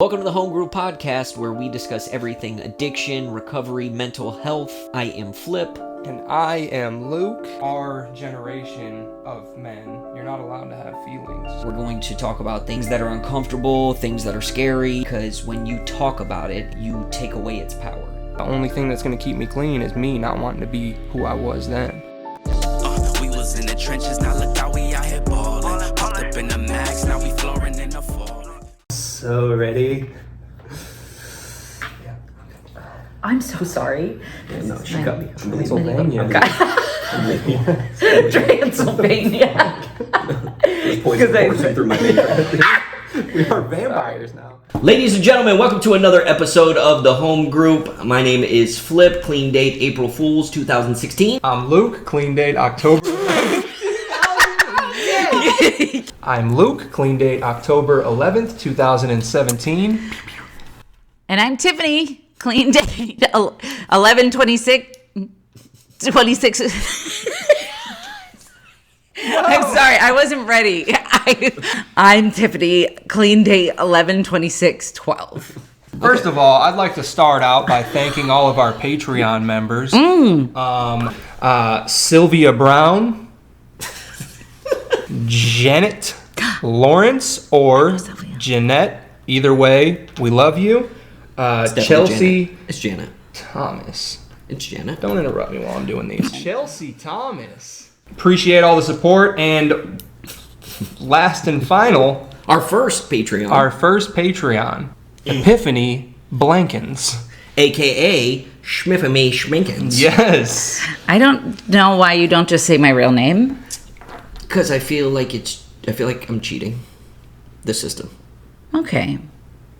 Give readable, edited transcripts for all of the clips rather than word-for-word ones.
Welcome to the Home Group Podcast, where we discuss everything addiction, recovery, mental health. I am Flip. And I am Luke. Our generation of men, you're not allowed to have feelings. We're going to talk about things that are uncomfortable, things that are scary, because when you talk about it, you take away its power. The only thing that's going to keep me clean is me not wanting to be who I was then. We was in the trenches, now look how we out here ballin'. Popped up in the max, now we flooring in the fall. So ready? I'm so sorry. Yeah, no, she got me. Pennsylvania. Transylvania. Poison coursing through my veins. We are vampires now. Ladies and gentlemen, welcome to another episode of the Home Group. My name is Flip. Clean date April Fools 2016. I'm Luke. Clean date October. I'm Luke. Clean date October 11th, 2017. And I'm Tiffany. Clean date 11/26. I'm sorry, I wasn't ready. I'm Tiffany. Clean date 11/26/12. First of all, I'd like to start out by thanking all of our Patreon members. Sylvia Brown, Janet Lawrence, or Jeanette. Either way, we love you. Chelsea Janet. It's Janet. Thomas. It's Janet. Don't interrupt me while I'm doing these. Chelsea Thomas. Appreciate all the support. And last and final, Our first Patreon. Epiphany Blankins. A.K.A. Schmiffamy Schminkins. Yes. I don't know why you don't just say my real name. Because I feel like I'm cheating the system. Okay.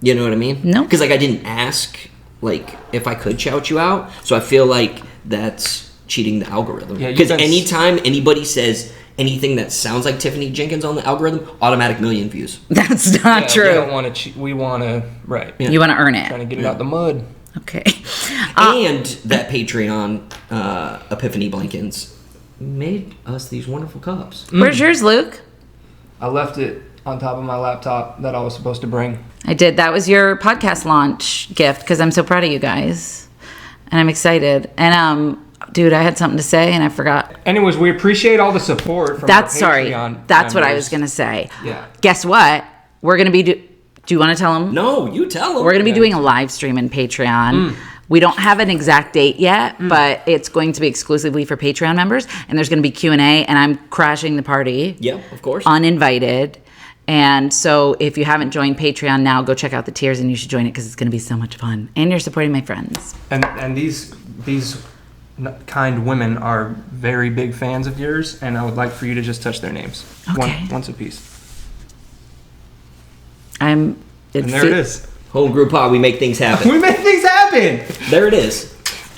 You know what I mean? No. Because I didn't ask if I could shout you out, so I feel like that's cheating the algorithm. Yeah, because anytime anybody says anything that sounds like Tiffany Jenkins on the algorithm, automatic million views. That's not true. We don't want to cheat. We want to, right. You want to earn it. Trying to get it out the mud. Okay. And that Patreon, Epiphany Blankins, made us these wonderful cups. Where's yours, Luke? I left it on top of my laptop that I was supposed to bring. I did. That was your podcast launch gift because I'm so proud of you guys. And I'm excited. And, dude, I had something to say and I forgot. Anyways, we appreciate all the support from our Patreon That's what I members. was going to say. Yeah. Guess what? We're going to be... Do you want to tell them? No, you tell them. We're going to be doing a live stream in Patreon. We don't have an exact date yet, but it's going to be exclusively for Patreon members. And there's going to be Q&A, and I'm crashing the party. Yeah, of course. Uninvited. And so if you haven't joined Patreon now, go check out the tiers and you should join it because it's going to be so much fun. And you're supporting my friends. And these kind women are very big fans of yours, and I would like for you to just touch their names. Okay. Once a piece. And there it is. Home Group Pod, we make things happen. We make things happen! There it is.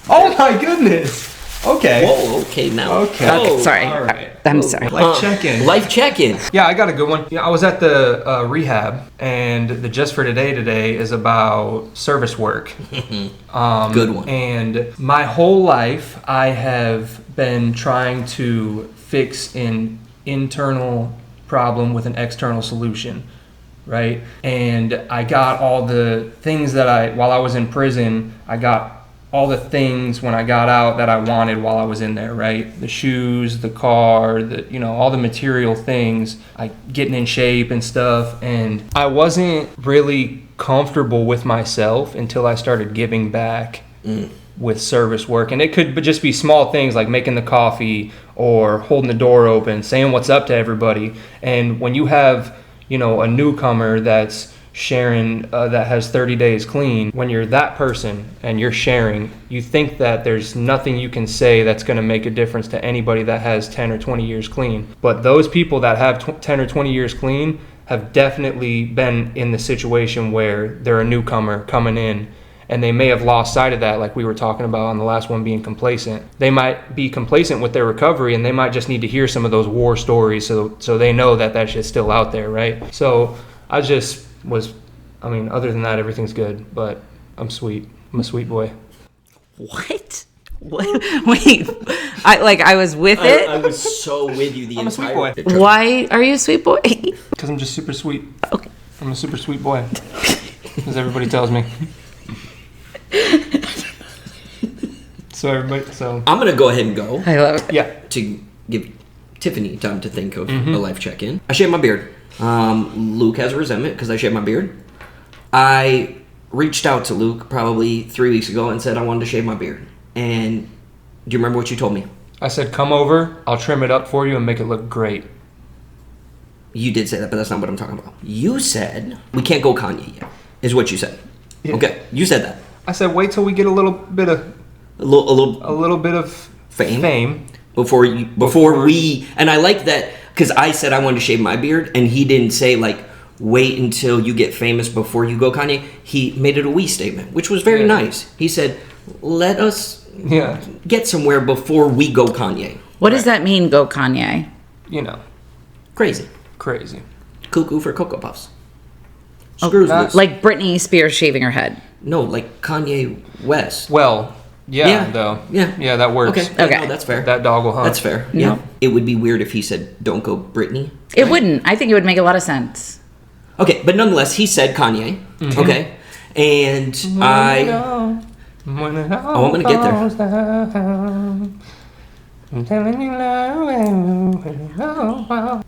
Oh my goodness! Okay. Whoa, okay, now. Okay. Oh, sorry. All right. I'm sorry. Life check-in. Life check-in. Yeah, I got a good one. Yeah, I was at the rehab, and the Just for Today is about service work. Good one. And my whole life, I have been trying to fix an internal problem with an external solution, right? And I got all the things that while I was in prison, I got all the things when I got out that I wanted while I was in there, right? The shoes, the car, all the material things, like getting in shape and stuff. And I wasn't really comfortable with myself until I started giving back with service work. And it could just be small things like making the coffee or holding the door open, saying what's up to everybody. And when you have, a newcomer that's sharing that has 30 days clean, when you're that person and you're sharing, you think that there's nothing you can say that's going to make a difference to anybody that has 10 or 20 years clean. But those people that have 10 or 20 years clean have definitely been in the situation where they're a newcomer coming in, and they may have lost sight of that, like we were talking about on the last one, being complacent. They might be complacent with their recovery, and they might just need to hear some of those war stories so they know that shit's still out there, right? So I just other than that, everything's good, but I'm sweet. I'm a sweet boy. What? Wait, I was with it. I was so with you the I'm entire. a sweet boy. Why are you a sweet boy? Because I'm just super sweet. Okay. I'm a super sweet boy. as everybody tells me. So I'm gonna go ahead and go I love it. yeah. to give Tiffany time to think of a life check-in. I shaved my beard. Luke has a resentment because I shaved my beard. I reached out to Luke probably 3 weeks ago and said I wanted to shave my beard. And do you remember what you told me? I said, come over, I'll trim it up for you and make it look great. You did say that, but that's not what I'm talking about. You said we can't go Kanye yet, is what you said. Yeah. Okay, you said that. I said, wait till we get a little bit of A little bit of fame. before we, and I like that because I said I wanted to shave my beard, and he didn't say like wait until you get famous before you go Kanye. He made it a we statement, which was very nice. He said, let us get somewhere before we go Kanye. What does that mean, go Kanye? You know, Crazy. Cuckoo for Cocoa Puffs. Screws loose. Like Britney Spears shaving her head. No, like Kanye West. Well, Yeah. though. Yeah. Yeah, that works. Okay. No, that's fair. That dog will hunt. That's fair. No. Yeah. It would be weird if he said, don't go Britney. It wouldn't. I think it would make a lot of sense. Okay, but nonetheless, he said Kanye. Okay. And I'm going to get there. I'm telling you now.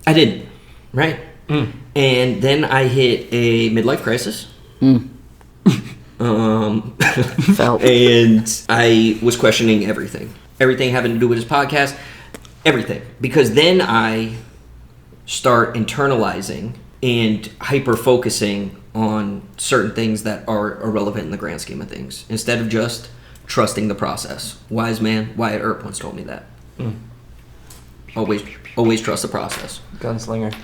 I did. Right? And then I hit a midlife crisis. Felt. And I was questioning everything. Everything having to do with his podcast. Everything. Because then I start internalizing and hyper-focusing on certain things that are irrelevant in the grand scheme of things. Instead of just trusting the process. Wise man Wyatt Earp once told me that. Always trust the process. Gunslinger.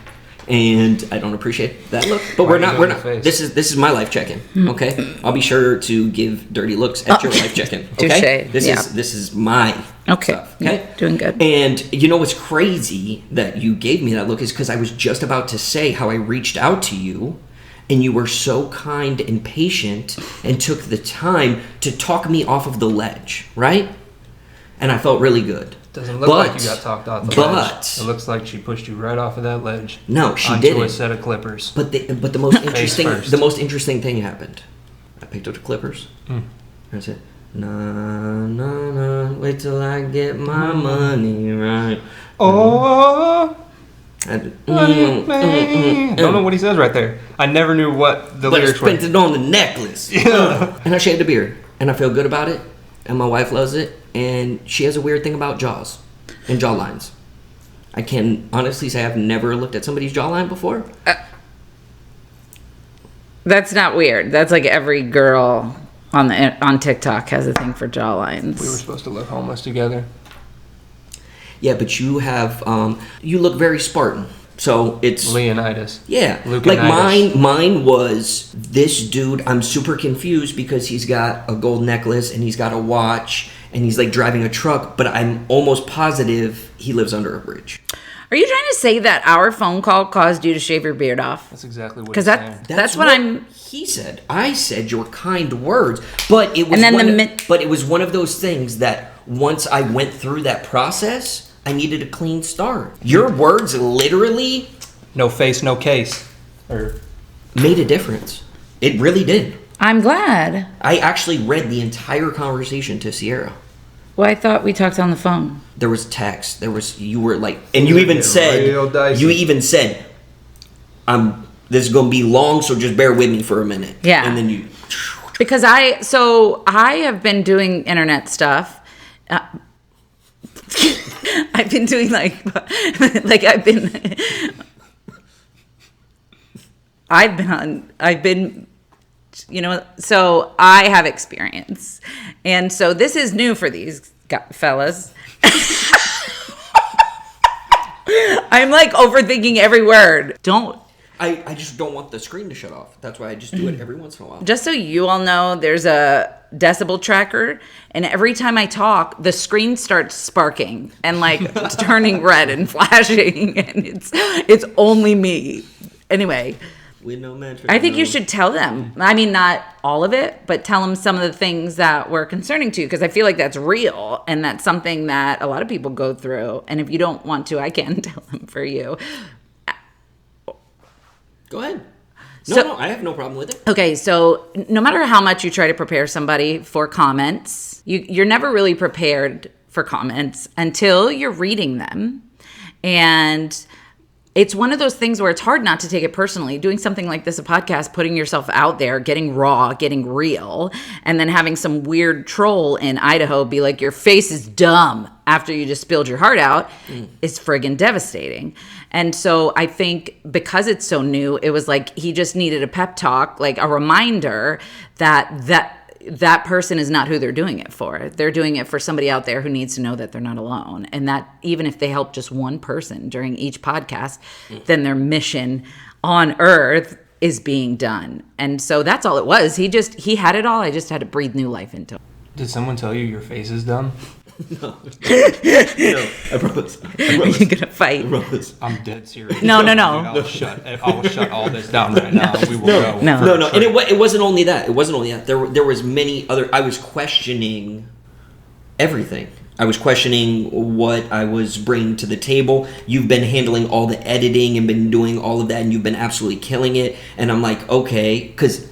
And I don't appreciate that look, but we're not. This is my life check-in. Okay, I'll be sure to give dirty looks at your life check-in. Okay, Touché. this is my stuff. Okay, Yeah, doing good. And you know what's crazy that you gave me that look is because I was just about to say how I reached out to you, and you were so kind and patient and took the time to talk me off of the ledge, right? And I felt really good. Doesn't look like you got talked off the ledge. It looks like she pushed you right off of that ledge. No, she onto didn't. a set of clippers. But the most interesting thing happened. I picked up the clippers. I said, nah, wait till I get my money right. Oh, I don't know what he says right there. I never knew what the but I lyrics were. spent it on the necklace. Yeah. And I shaved a beard, and I feel good about it, and my wife loves it, and she has a weird thing about jaws and jaw lines. I can honestly say I've never looked at somebody's jawline before. That's not weird. That's like every girl on TikTok has a thing for jawlines. We were supposed to look homeless together. Yeah, but you have you look very Spartan. So it's Leonidas. Yeah. Lucanitis. Like mine was this dude, I'm super confused because he's got a gold necklace and he's got a watch and he's like driving a truck, but I'm almost positive he lives under a bridge. Are you trying to say that our phone call caused you to shave your beard off? That's exactly what Because he's saying. that's what I'm. He said. I said your kind words, but it was And then but it was one of those things that once I went through that process, I needed a clean start. Your words literally No face, no case. Or made a difference. It really did. I'm glad. I actually read the entire conversation to Sierra. Well, I thought we talked on the phone. There was text. You were like, and you even said, this is gonna be long, so just bear with me for a minute. Yeah. And then you. Because I have been doing internet stuff. I've been doing so I have experience. And so this is new for these fellas. I'm like overthinking every word. I just don't want the screen to shut off. That's why I just do it every once in a while. Just so you all know, there's a decibel tracker, and every time I talk, the screen starts sparking and like turning red and flashing, and it's only me. Anyway, I think you should tell them. I mean, not all of it, but tell them some of the things that were concerning to you, because I feel like that's real, and that's something that a lot of people go through. And if you don't want to, I can tell them for you. Go ahead. No, I have no problem with it. Okay, so no matter how much you try to prepare somebody for comments, you're never really prepared for comments until you're reading them. And it's one of those things where it's hard not to take it personally. Doing something like this, a podcast, putting yourself out there, getting raw, getting real, and then having some weird troll in Idaho be like, your face is dumb after you just spilled your heart out is friggin' devastating. And so I think because it's so new, it was like he just needed a pep talk, like a reminder that person is not who they're doing it for. They're doing it for somebody out there who needs to know that they're not alone. And that even if they help just one person during each podcast, then their mission on earth is being done. And so that's all it was. He had it all. I just had to breathe new life into it. Did someone tell you your face is dumb? No, I promise. You're gonna fight. I'm dead serious. No. Dude, I will shut all this down right now. We will go. No. And it wasn't only that. There was many other. I was questioning everything. I was questioning what I was bringing to the table. You've been handling all the editing and been doing all of that, and you've been absolutely killing it. And I'm like, okay, because.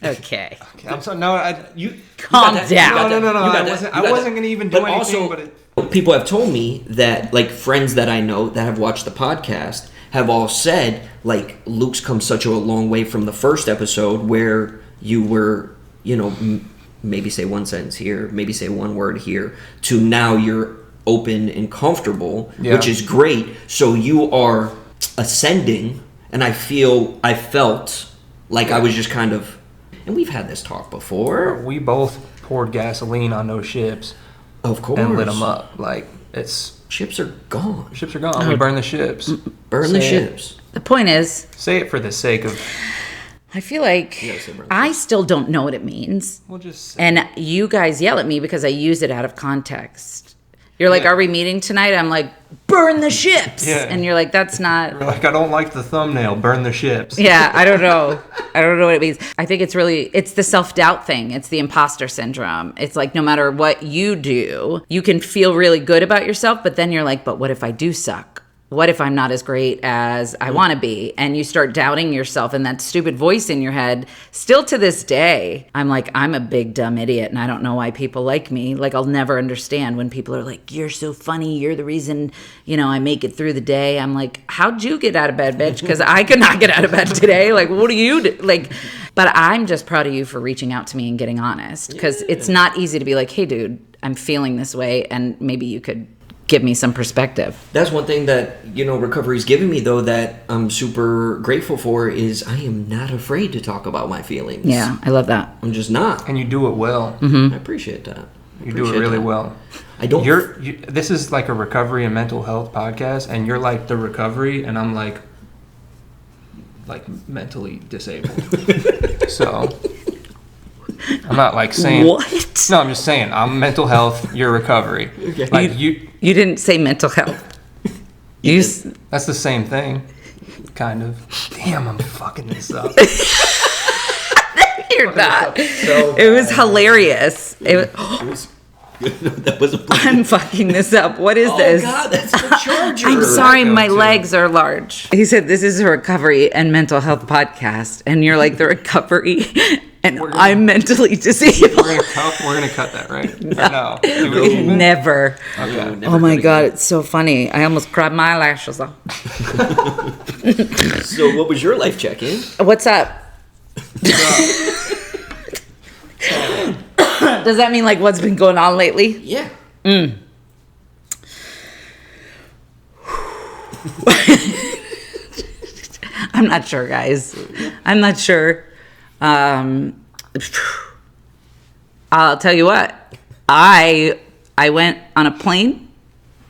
Okay. I'm sorry. No, you calm down. No. I wasn't going to even do anything. But people have told me that, like, friends that I know that have watched the podcast have all said, like, Luke's come such a long way from the first episode where you were, maybe say one sentence here, maybe say one word here, to now you're open and comfortable, which is great. So you are ascending, and I felt like I was just kind of. And we've had this talk before. We both poured gasoline on those ships. Of course. And lit them up. Like, ships are gone. Ships are gone. We burn the ships. Burn the ships. The point is... Say it for the sake of... I feel like I still don't know what it means. We'll just say and you guys yell at me because I use it out of context. You're like, are we meeting tonight? I'm like, burn the ships. Yeah. And you're like, that's not... You're like, I don't like the thumbnail, burn the ships. Yeah, I don't know. I don't know what it means. I think it's the self-doubt thing. It's the imposter syndrome. It's like, no matter what you do, you can feel really good about yourself, but then you're like, but what if I do suck? What if I'm not as great as I want to be? And you start doubting yourself, and that stupid voice in your head, still to this day, I'm like, I'm a big dumb idiot, and I don't know why people like me. Like, I'll never understand when people are like, you're so funny, you're the reason, I make it through the day. I'm like, how'd you get out of bed, bitch? Because I could not get out of bed today. Like, what do you do? Like, but I'm just proud of you for reaching out to me and getting honest, because it's not easy to be like, hey, dude, I'm feeling this way, and maybe you could give me some perspective. That's one thing that, recovery's given me, though, that I'm super grateful for, is I am not afraid to talk about my feelings. Yeah, I love that. I'm just not. And you do it well. Mm-hmm. I appreciate that. You do it really well. I don't... This is like a recovery and mental health podcast, and you're like the recovery, and I'm like mentally disabled. So... I'm not like saying... What? No, I'm just saying, I'm mental health, you're recovery. Okay. Like you didn't say mental health. That's the same thing, kind of. Damn, I'm fucking this up. You're not. It was hilarious. That wasn't... I'm fucking this up. What is this? Oh, God, that's the charger. I'm sorry, my legs are large. He said, this is a recovery and mental health podcast. And you're like, the recovery... And I'm mentally disabled. We're gonna cut that, right? No. Never. Okay. Oh my God, it's so funny. I almost cried my lashes off. So what was your life check-in? What's up? Does that mean like what's been going on lately? Yeah. I'm not sure, guys. I'm not sure. I'll tell you what. I went on a plane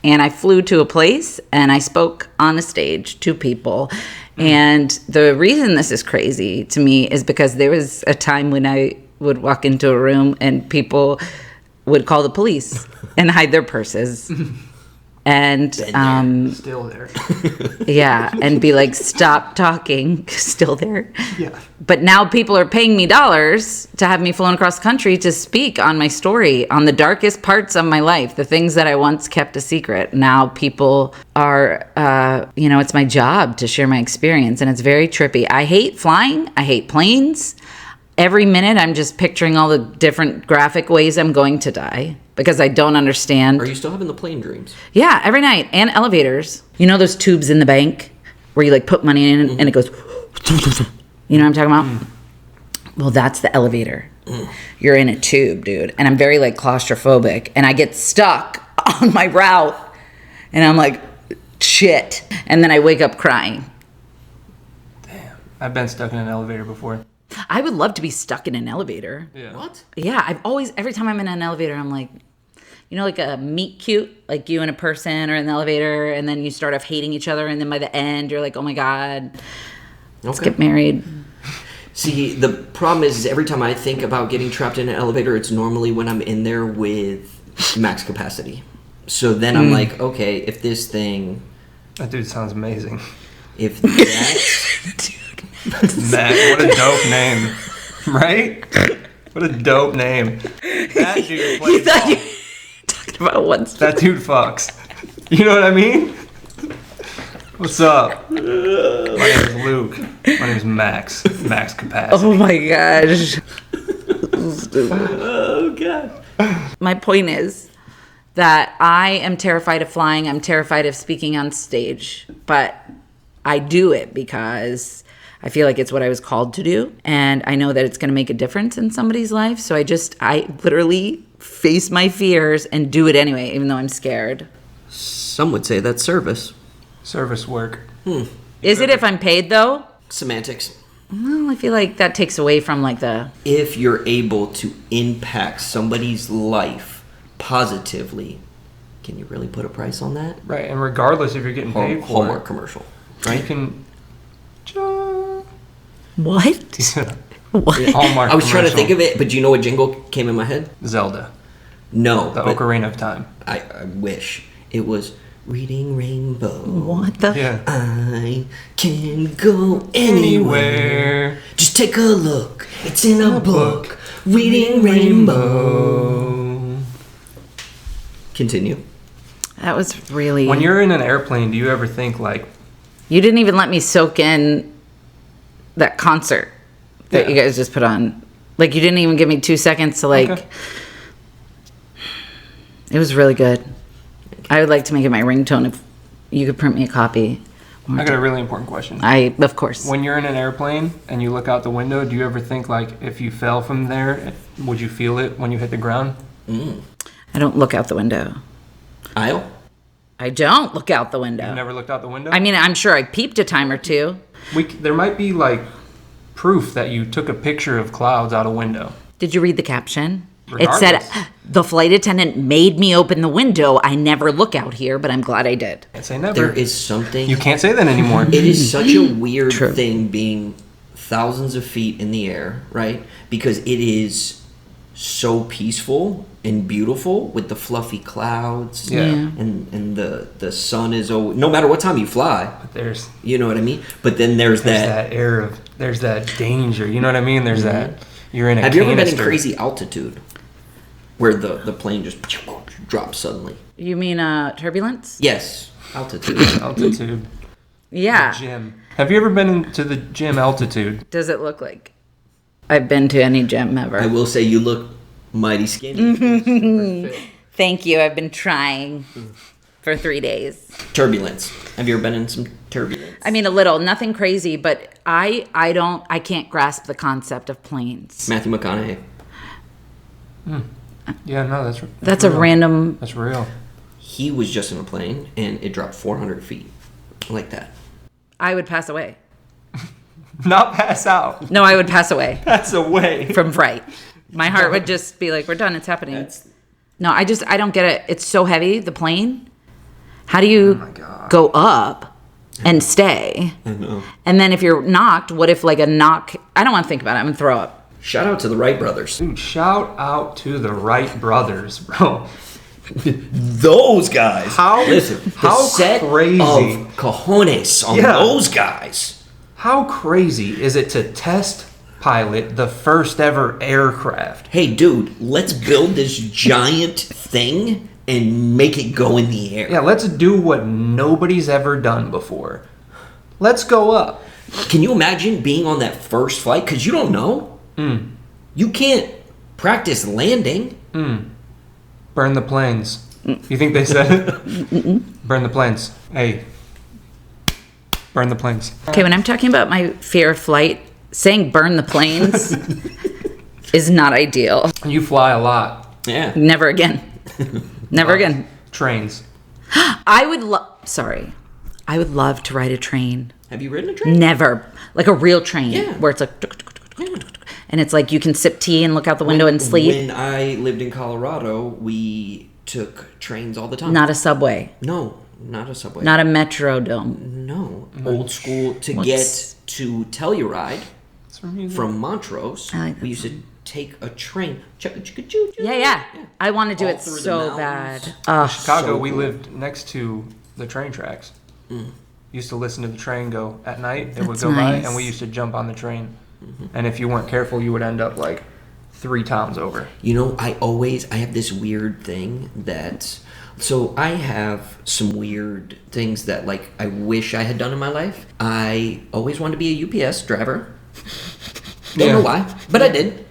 and I flew to a place and I spoke on a stage to people. And the reason this is crazy to me is because there was a time when I would walk into a room and people would call the police and hide their purses. and Still there. yeah, and be like, stop talking. Still there. Yeah. But now people are paying me dollars to have me flown across the country to speak on my story, on the darkest parts of my life, the things that I once kept a secret. Now people are, it's my job to share my experience, and it's very trippy. I hate flying. I hate planes. Every minute I'm just picturing all the different graphic ways I'm going to die because I don't understand. Are you still having the plane dreams? Yeah, every night. And elevators. You know those tubes in the bank where you like put money in and it goes... You know what I'm talking about? Well, that's the elevator. You're in a tube, dude. And I'm very like claustrophobic. And I get stuck on my route. And I'm like, shit. And then I wake up crying. Damn. I've been stuck in an elevator before. I would love to be stuck in an elevator. Yeah. What? Yeah, I've always, every time I'm in an elevator, I'm like, like a meet cute, like you and a person are in the elevator, and then you start off hating each other, and then by the end, you're like, oh my God, let's get married. See, the problem is every time I think about getting trapped in an elevator, it's normally when I'm in there with max capacity. So then I'm like, okay, if this thing... That dude sounds amazing. If that... Matt, what a dope name. Right? What a dope name. That dude plays You were talking about once. That dude fucks. You know what I mean? What's up? My name is Luke. My name is Max. Max capacity. Oh my gosh. Oh, God. My point is that I am terrified of flying. I'm terrified of speaking on stage. But I do it because I feel like it's what I was called to do. And I know that it's going to make a difference in somebody's life. So I literally face my fears and do it anyway, even though I'm scared. Some would say that's service. Service work. Is it if I'm paid, though? Semantics. Well, I feel like that takes away from like the... If you're able to impact somebody's life positively, can you really put a price on that? Right, and regardless if you're getting paid for Hallmark commercial, right? you can... What? What? Hallmark I was trying to think of commercial. it, but do you know what jingle came in my head? Zelda. No. The but Ocarina of Time. I wish. It was Reading Rainbow. What the... Yeah. I can go anywhere. Just take a look. It's in a book. Reading Rainbow. Continue. That was really... When you're in an airplane, do you ever think like... You didn't even let me soak in that concert that Yeah. you guys just put on. Like, you didn't even give me 2 seconds to, like... Okay. It was really good. I would like to make it my ringtone if you could print me a copy. I got a really important question. Of course. When you're in an airplane and you look out the window, do you ever think like if you fell from there, would you feel it when you hit the ground? I don't look out the window. Aisle? I don't look out the window. You've never looked out the window? I mean, I'm sure I peeped a time or two. There might be like proof that you took a picture of clouds out a window. Did you read the caption? Regardless. It said, the flight attendant made me open the window. I never look out here, but I'm glad I did. Can't say never. There is something... You can't say that anymore. It is such a weird True. thing being thousands of feet in the air, right? Because it is so peaceful and beautiful with the fluffy clouds. Yeah. And the sun is... no matter what time you fly, But there's you know what I mean? But then there's that... that air of, there's that danger. You know what I mean? There's that, you're in a Have you ever been in canister. crazy altitude? Where the plane just drops suddenly. You mean turbulence? Yes, altitude. Altitude. Yeah. Gym. Have you ever been to the gym altitude? Does it look like I've been to any gym ever? I will say you look mighty skinny. Thank you. I've been trying for 3 days. Turbulence. Have you ever been in some turbulence? I mean, a little, nothing crazy, but I can't grasp the concept of planes. Matthew McConaughey. Yeah, no, That's a real. random. That's real. He was just in a plane and it dropped 400 feet. Like that. I would pass away. Not pass out. No, I would pass away That's a way. from fright. My heart would just be like, we're done. It's happening. No, I don't get it. It's so heavy, the plane. How do you go up and stay? I know. And then if you're knocked, what if like a knock? I don't want to think about it. I'm going to throw up. Shout out to the Wright brothers. Dude, shout out to the Wright brothers, bro. Those guys. Listen, how the set crazy. of cojones on those guys. How crazy is it to test pilot the first ever aircraft? Hey, dude, let's build this giant thing and make it go in the air. Yeah, let's do what nobody's ever done before. Let's go up. Can you imagine being on that first flight? Because you don't know. You can't practice landing. Burn the planes. You think they said it? Burn the planes. Hey. Burn the planes. Okay, when I'm talking about my fear of flight, saying burn the planes is not ideal. You fly a lot. Yeah. Never again. Never again. Trains. I would love to ride a train. Have you ridden a train? Never. Like a real train. Yeah. Where it's like... And it's like you can sip tea and look out the window and sleep. When I lived in Colorado, we took trains all the time. Not a subway. No, not a subway. Not a Metrodome. No. Old school to get to Telluride from Montrose. I like that we used to take a train. Yeah. I want to do All it through the so mountains. bad. In Chicago, so we cool. lived next to the train tracks. Used to listen to the train go at night. It would That's go by, nice. and we used to jump on the train. And if you weren't careful, you would end up like 3 towns over. You know, I have this weird thing that, so I have some weird things that like I wish I had done in my life. I always wanted to be a UPS driver. Don't know why, but I did.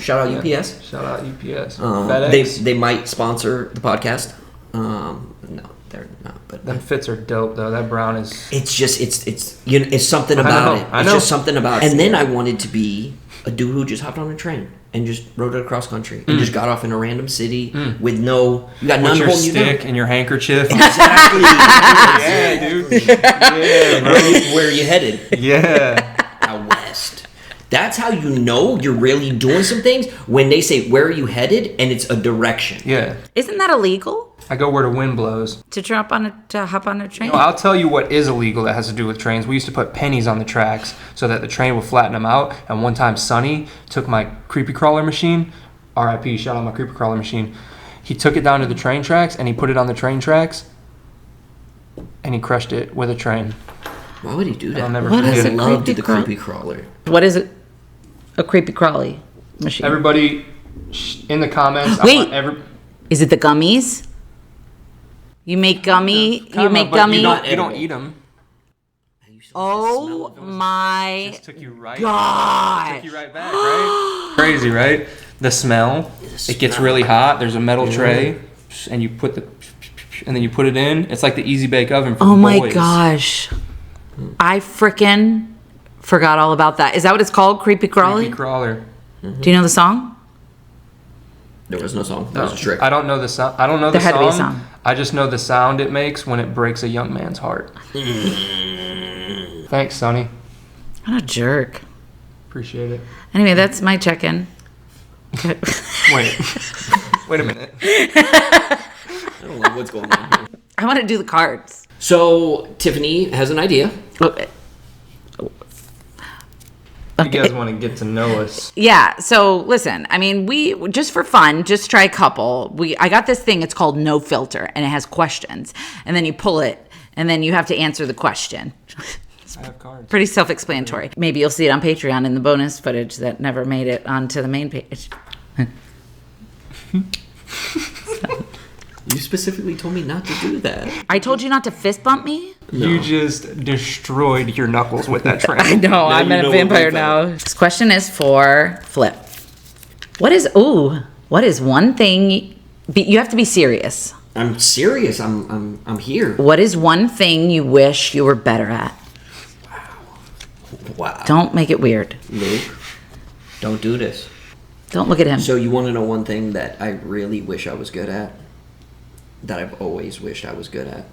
Shout out UPS. Shout out UPS. FedEx. They might sponsor the podcast. No, they're not. But Them fits are dope though. That brown is. it's just it's you know, it's something about it. I It's know. just something about it. And then I wanted to be a dude who just hopped on a train and just rode it across country and just got off in a random city with no. You got With none your holding you down. stick and your handkerchief. Exactly. Yeah, dude. Yeah, bro. Where are you headed? Yeah. Out west. That's how you know you're really doing some things when they say where are you headed and it's a direction. Yeah. Isn't that illegal? I go where the wind blows. To hop on a train? I'll tell you what is illegal that has to do with trains. We used to put pennies on the tracks so that the train would flatten them out. And one time, Sonny took my creepy crawler machine. R.I.P. Shout out my creepy crawler machine. He took it down to the train tracks and he put it on the train tracks and he crushed it with a train. Why would he do that? I'll never What forget is I it. it? loved Creepy the crawl- creepy crawler. What is it? A creepy crawly machine. Everybody in the comments. Wait. I want Is it the gummies? You make gummy. You make gummy. You don't eat them. Oh my Just took you right. god! Took you right back, right? Crazy, right? The smell. It gets smell. really hot. There's a metal tray, and you put and then you put it in. It's like the easy bake oven for Oh the my boys. gosh! I frickin' forgot all about that. Is that what it's called? Creepy crawly? Creepy crawler. Do you know the song? There was no song. That was a trick. I don't know the sound. I don't know the There had song. to be a song. I just know the sound it makes when it breaks a young man's heart. Thanks, Sonny. What a jerk. Appreciate it. Anyway, that's my check-in. Wait. Wait a minute. I don't know what's going on here. I want to do the cards. So Tiffany has an idea. Okay. You guys want to get to know us. Yeah, so listen, I mean, we just for fun, just try a couple. I got this thing, it's called No Filter, and it has questions. And then you pull it, and then you have to answer the question. I have cards. Pretty self-explanatory. Maybe you'll see it on Patreon in the bonus footage that never made it onto the main page. You specifically told me not to do that. I told you not to fist bump me? You just destroyed your knuckles with that train. I know, I'm you a know vampire what now. This question is for Flip. What is one thing, you have to be serious. I'm serious. I'm here. What is one thing you wish you were better at? Wow. Don't make it weird. Luke, don't do this. Don't look at him. So you want to know one thing that I really wish I was good at? That I've always wished I was good at?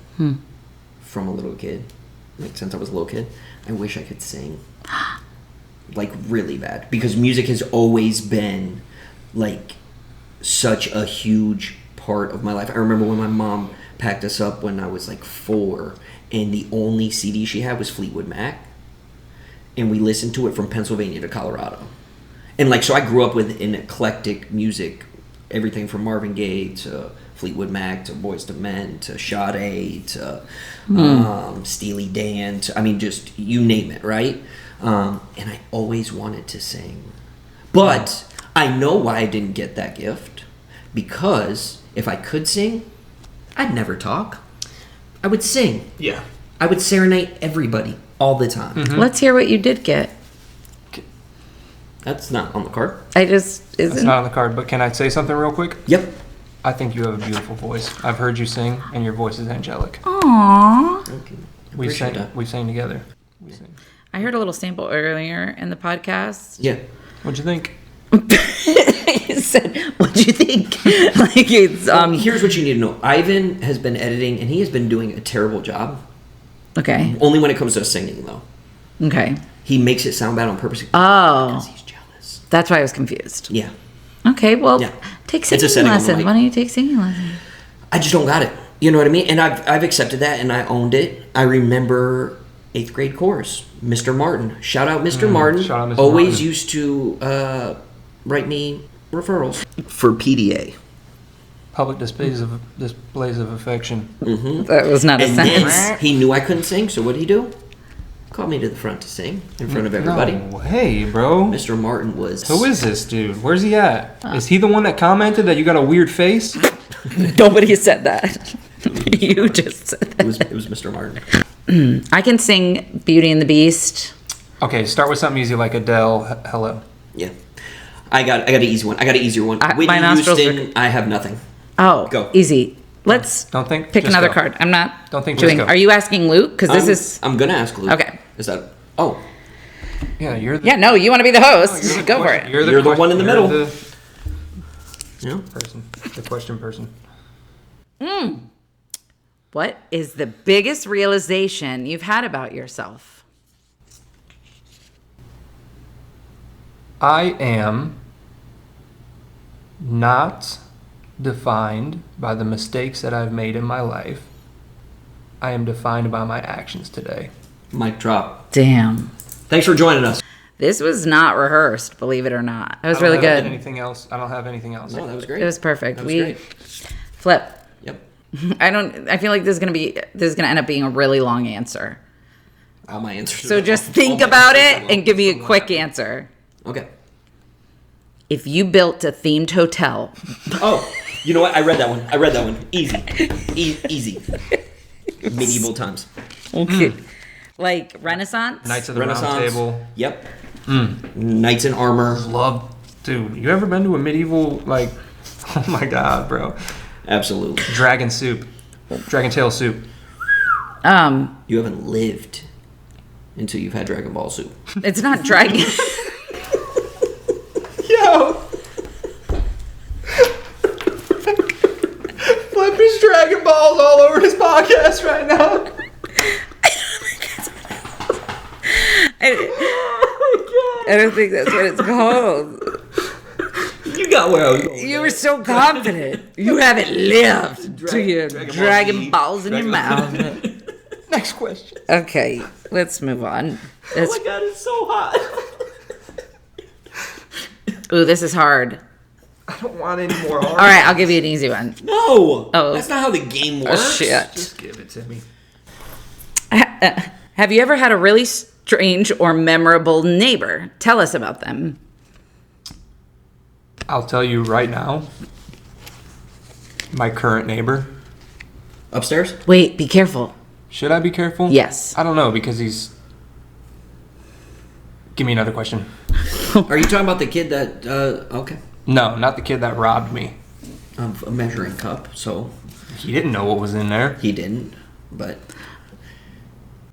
From a little kid. Like since I was a little kid. I wish I could sing. Like really bad. Because music has always been like such a huge part of my life. I remember when my mom packed us up when I was like 4 and the only CD she had was Fleetwood Mac. And we listened to it from Pennsylvania to Colorado. And like, so I grew up with an eclectic music everything from Marvin Gaye to Fleetwood Mac to Boyz II Men to Sade to Steely Dan to, I mean, just you name it, right? And I always wanted to sing. But I know why I didn't get that gift. Because if I could sing, I'd never talk. I would sing. Yeah. I would serenade everybody all the time. Let's hear what you did get. That's not on the card. It's not on the card, but can I say something real quick? Yep. I think you have a beautiful voice. I've heard you sing, and your voice is angelic. Aww. Okay. We Appreciate that. sang together. We sang. I heard a little sample earlier in the podcast. Yeah. What'd you think? He said, "What'd you think?" Like it's Here's what you need to know. Ivan has been editing, and he has been doing a terrible job. Okay. Only when it comes to singing, though. Okay. He makes it sound bad on purpose. Oh. Because he's jealous. That's why I was confused. Yeah. Okay, well, Yeah. take It's a singing setting on the lesson. mic. Why don't you take singing lesson? I just don't got it. You know what I mean? And I've accepted that, and I owned it. I remember 8th grade chorus. Mr. Martin. Shout out Mr. Martin. shout out Mr. Always Martin. used to write me referrals for PDA. Public displays of affection. That was not a And sentence. then he knew I couldn't sing, so what did he do? Called me to the front to sing in front of everybody. No way, bro. Mr. Martin was... Who is this dude? Where's he at? Is he the one that commented that you got a weird face? Nobody said that. You just said that. It was Mr. Martin. I can sing Beauty and the Beast. Okay, start with something easy like Adele. Hello. Yeah. I got an easy one. I got an easier one. My Whitney nostrils Houston, I have nothing. Oh, Go. easy. Let's Don't think. pick just another go. card. I'm not Don't think, doing. just go. Are you asking Luke? Because this is. I'm gonna ask Luke. Okay. Is that... Oh. Yeah, you're the. Yeah, no, you want to be the host. you're the Go for question- it. You're the one in the middle. The Yeah. person. The question person. What is the biggest realization you've had about yourself? I am not defined by the mistakes that I've made in my life. I am defined by my actions today. Mic drop. Damn. Thanks for joining us. This was not rehearsed, believe it or not. That was I don't really have good. Anything else? I don't have anything else. No, that was great. It was perfect. That was We great. flip. Yep. I feel like this is gonna end up being a really long answer. All my answers. So are- just all think my about answers are it long. and give me a quick answer. Okay. If you built a themed hotel, Oh, you know what? I read that one. Easy. Easy. Medieval times. okay, like Renaissance. Knights of the Renaissance. Round Table. Yep. Knights in armor. Love, dude. You ever been to a medieval like? Oh my god, bro. Absolutely. Dragon soup, dragon tail soup. You haven't lived until you've had Dragon Ball soup. It's not dragon. Yo, flip his Dragon Balls all over his podcast right now. I don't think that's what it's called. You got where I was going. You were so confident. You haven't lived to your Dragon Ball Dragon Z, Balls in your Dragon- mouth. Next question. Okay, let's move on. Oh my god, it's so hot. Ooh, this is hard. I don't want any more. All right, I'll give you an easy one. No. Oh. That's not how the game Oh, works. shit. Just give it to me. Have you ever had a really strange or memorable neighbor? Tell us about them. I'll tell you right now. My current neighbor. Upstairs? Wait, be careful. Should I be careful? Yes. I don't know because he's. Give me another question. Are you talking about the kid that, okay. No, not the kid that robbed me. Of a measuring cup, so He didn't know what was in there. he didn't, but...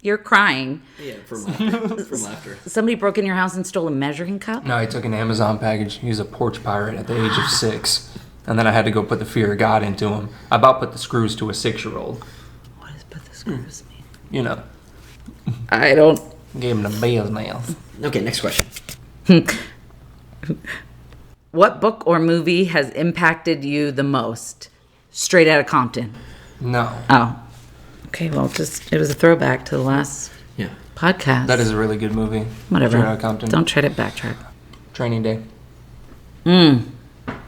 You're crying. Yeah, from laughter. From laughter. Somebody broke in your house and stole a measuring cup? No, he took an Amazon package. He was a porch pirate at the age of 6. And then I had to go put the fear of God into him. I about put the screws to a 6-year-old. What does put the screws mean? You know, I don't. gave him the bell's nails. Okay, next question. What book or movie has impacted you the most? Straight Outta Compton. No. Oh. Okay, well, it was a throwback to the last Yeah. podcast. That is a really good movie. Whatever. Straight Outta Compton. Don't try to backtrack. Training Day. Mm.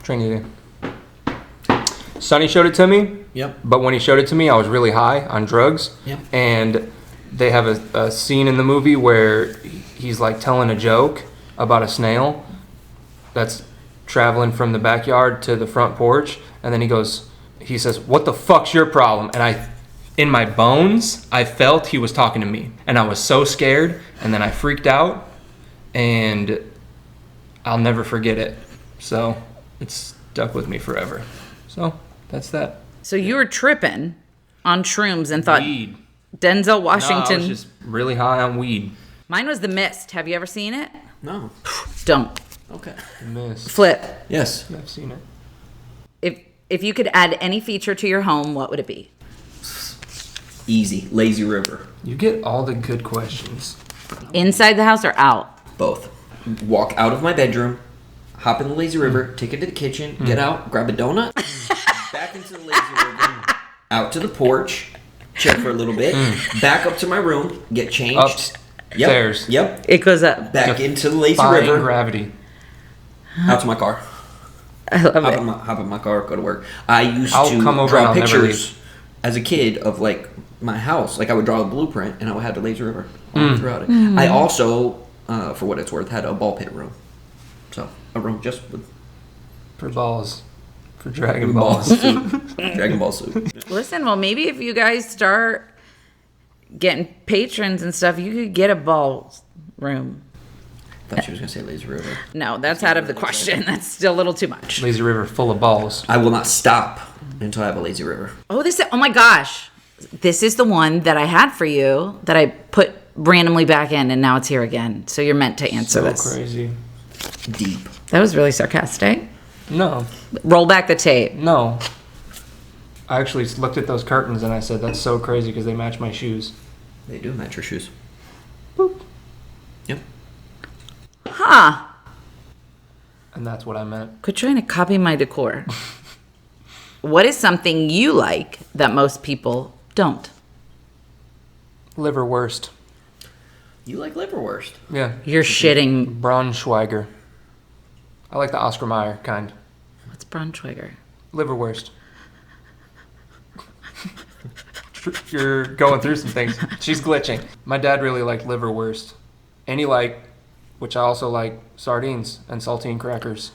Training Day. Sonny showed it to me. Yep. But when he showed it to me, I was really high on drugs. Yep. And they have a scene in the movie where he's like telling a joke about a snail that's traveling from the backyard to the front porch. And then he says, "What the fuck's your problem?" And in my bones, I felt he was talking to me. And I was so scared. And then I freaked out. And I'll never forget it. So it's stuck with me forever. So that's that. So you were tripping on shrooms and thought Weed. Denzel No, Washington. I was just really high on weed. Mine was The Mist. Have you ever seen it? No. Don't. Okay. Miss. Flip. Yes. Yeah, I've seen it. If you could add any feature to your home, what would it be? Easy. Lazy river. You get all the good questions. Inside the house or out? Both. Walk out of my bedroom, hop in the lazy river, take it to the kitchen, get out, grab a donut, back into the lazy river, out to the porch, chill for a little bit, back up to my room, get changed. Upstairs. Yep. It goes up. Back into the lazy Defying river. gravity. Out to my car. I love it. Hop in my car, go to work. I used I'll to come over and draw I'll never pictures as a kid of like my house. Like I would draw a blueprint and I would have the lazy river all throughout it. I also, for what it's worth, had a ball pit room. So a room just with For balls. For Dragon Balls. Dragon Ball suit. Listen, well, maybe if you guys start getting patrons and stuff, you could get a ball room. I thought she was gonna say lazy river. No, that's out of the question. That's still a little too much. Lazy river full of balls. I will not stop until I have a lazy river. Oh my gosh. This is the one that I had for you that I put randomly back in, and now it's here again. So you're meant to answer So this. crazy. Deep. That was really sarcastic. No. Roll back the tape. No. I actually looked at those curtains and I said, that's so crazy because they match my shoes. They do match your shoes. Boop. Yep. Huh. And that's what I meant. Quit trying to copy my decor. What is something you like that most people don't? Liverwurst. You like liverwurst. Yeah. You're shitting. Braunschweiger. I like the Oscar Mayer kind. What's Braunschweiger? Liverwurst. You're going through some things. She's glitching. My dad really liked liverwurst. And he liked, which I also like, sardines and saltine crackers.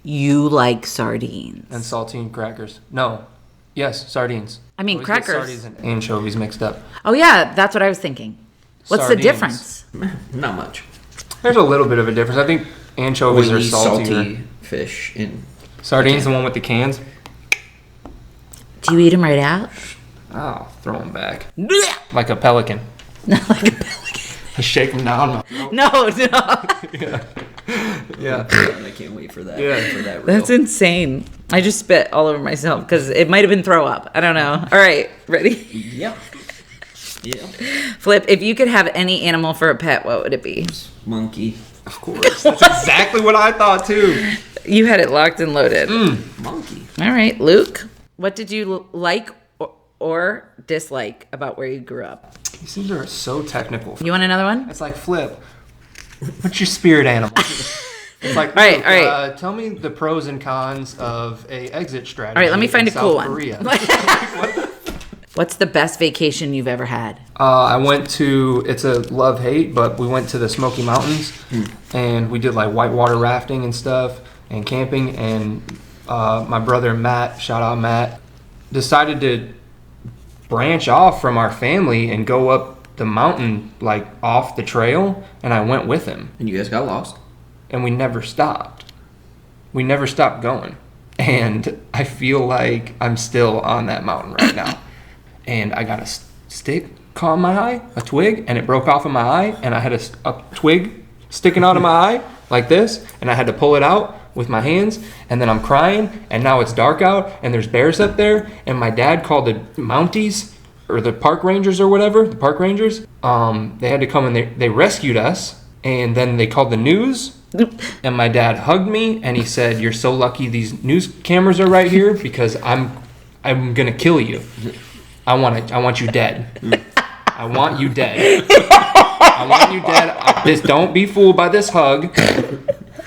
You like sardines. And saltine crackers. No. Yes, sardines. I mean, Always get crackers. Sardines and anchovies mixed up. Oh, yeah, that's what I was thinking. What's Sardines. the difference? Not much. There's a little bit of a difference. I think anchovies are Oily, saltier. salty fish in. Sardines, the one with the cans. Do you eat them right out? Oh, throw them back. Like a pelican. Not like a pelican. Shake them down. No. Yeah. I can't wait for that. Yeah. For that. That's reel. insane. I just spit all over myself because it might have been throw up. I don't know. All right, ready? Yep. Yeah. Flip, if you could have any animal for a pet, what would it be? Monkey. Of course. That's exactly what I thought, too. You had it locked and loaded. Monkey. All right, Luke, what did you like or dislike about where you grew up? These things are so technical. You want another one? It's like, Flip, what's your spirit animal? It's like, All right, Luke, all right. tell me the pros and cons of a exit strategy. All right, let me find in a cool South one. Korea. What's the best vacation you've ever had? I went to, it's a love-hate, but we went to the Smoky Mountains, and we did like whitewater rafting and stuff, and camping, and my brother Matt, shout out Matt, decided to branch off from our family and go up the mountain, like off the trail, and I went with him. And you guys got lost. And we never stopped. We never stopped going. And I feel like I'm still on that mountain right now. And I got a stick caught in my eye, a twig, and it broke off in my eye, and I had a twig sticking out of my eye like this, and I had to pull it out with my hands, and then I'm crying, and now it's dark out, and there's bears up there, and my dad called the Mounties, or the park rangers or whatever, the park rangers. They had to come and they rescued us, and then they called the news, and my dad hugged me, and he said, "You're so lucky these news cameras are right here, because I'm gonna kill you. I want you dead. I want you dead. I want you dead. Don't be fooled by this hug.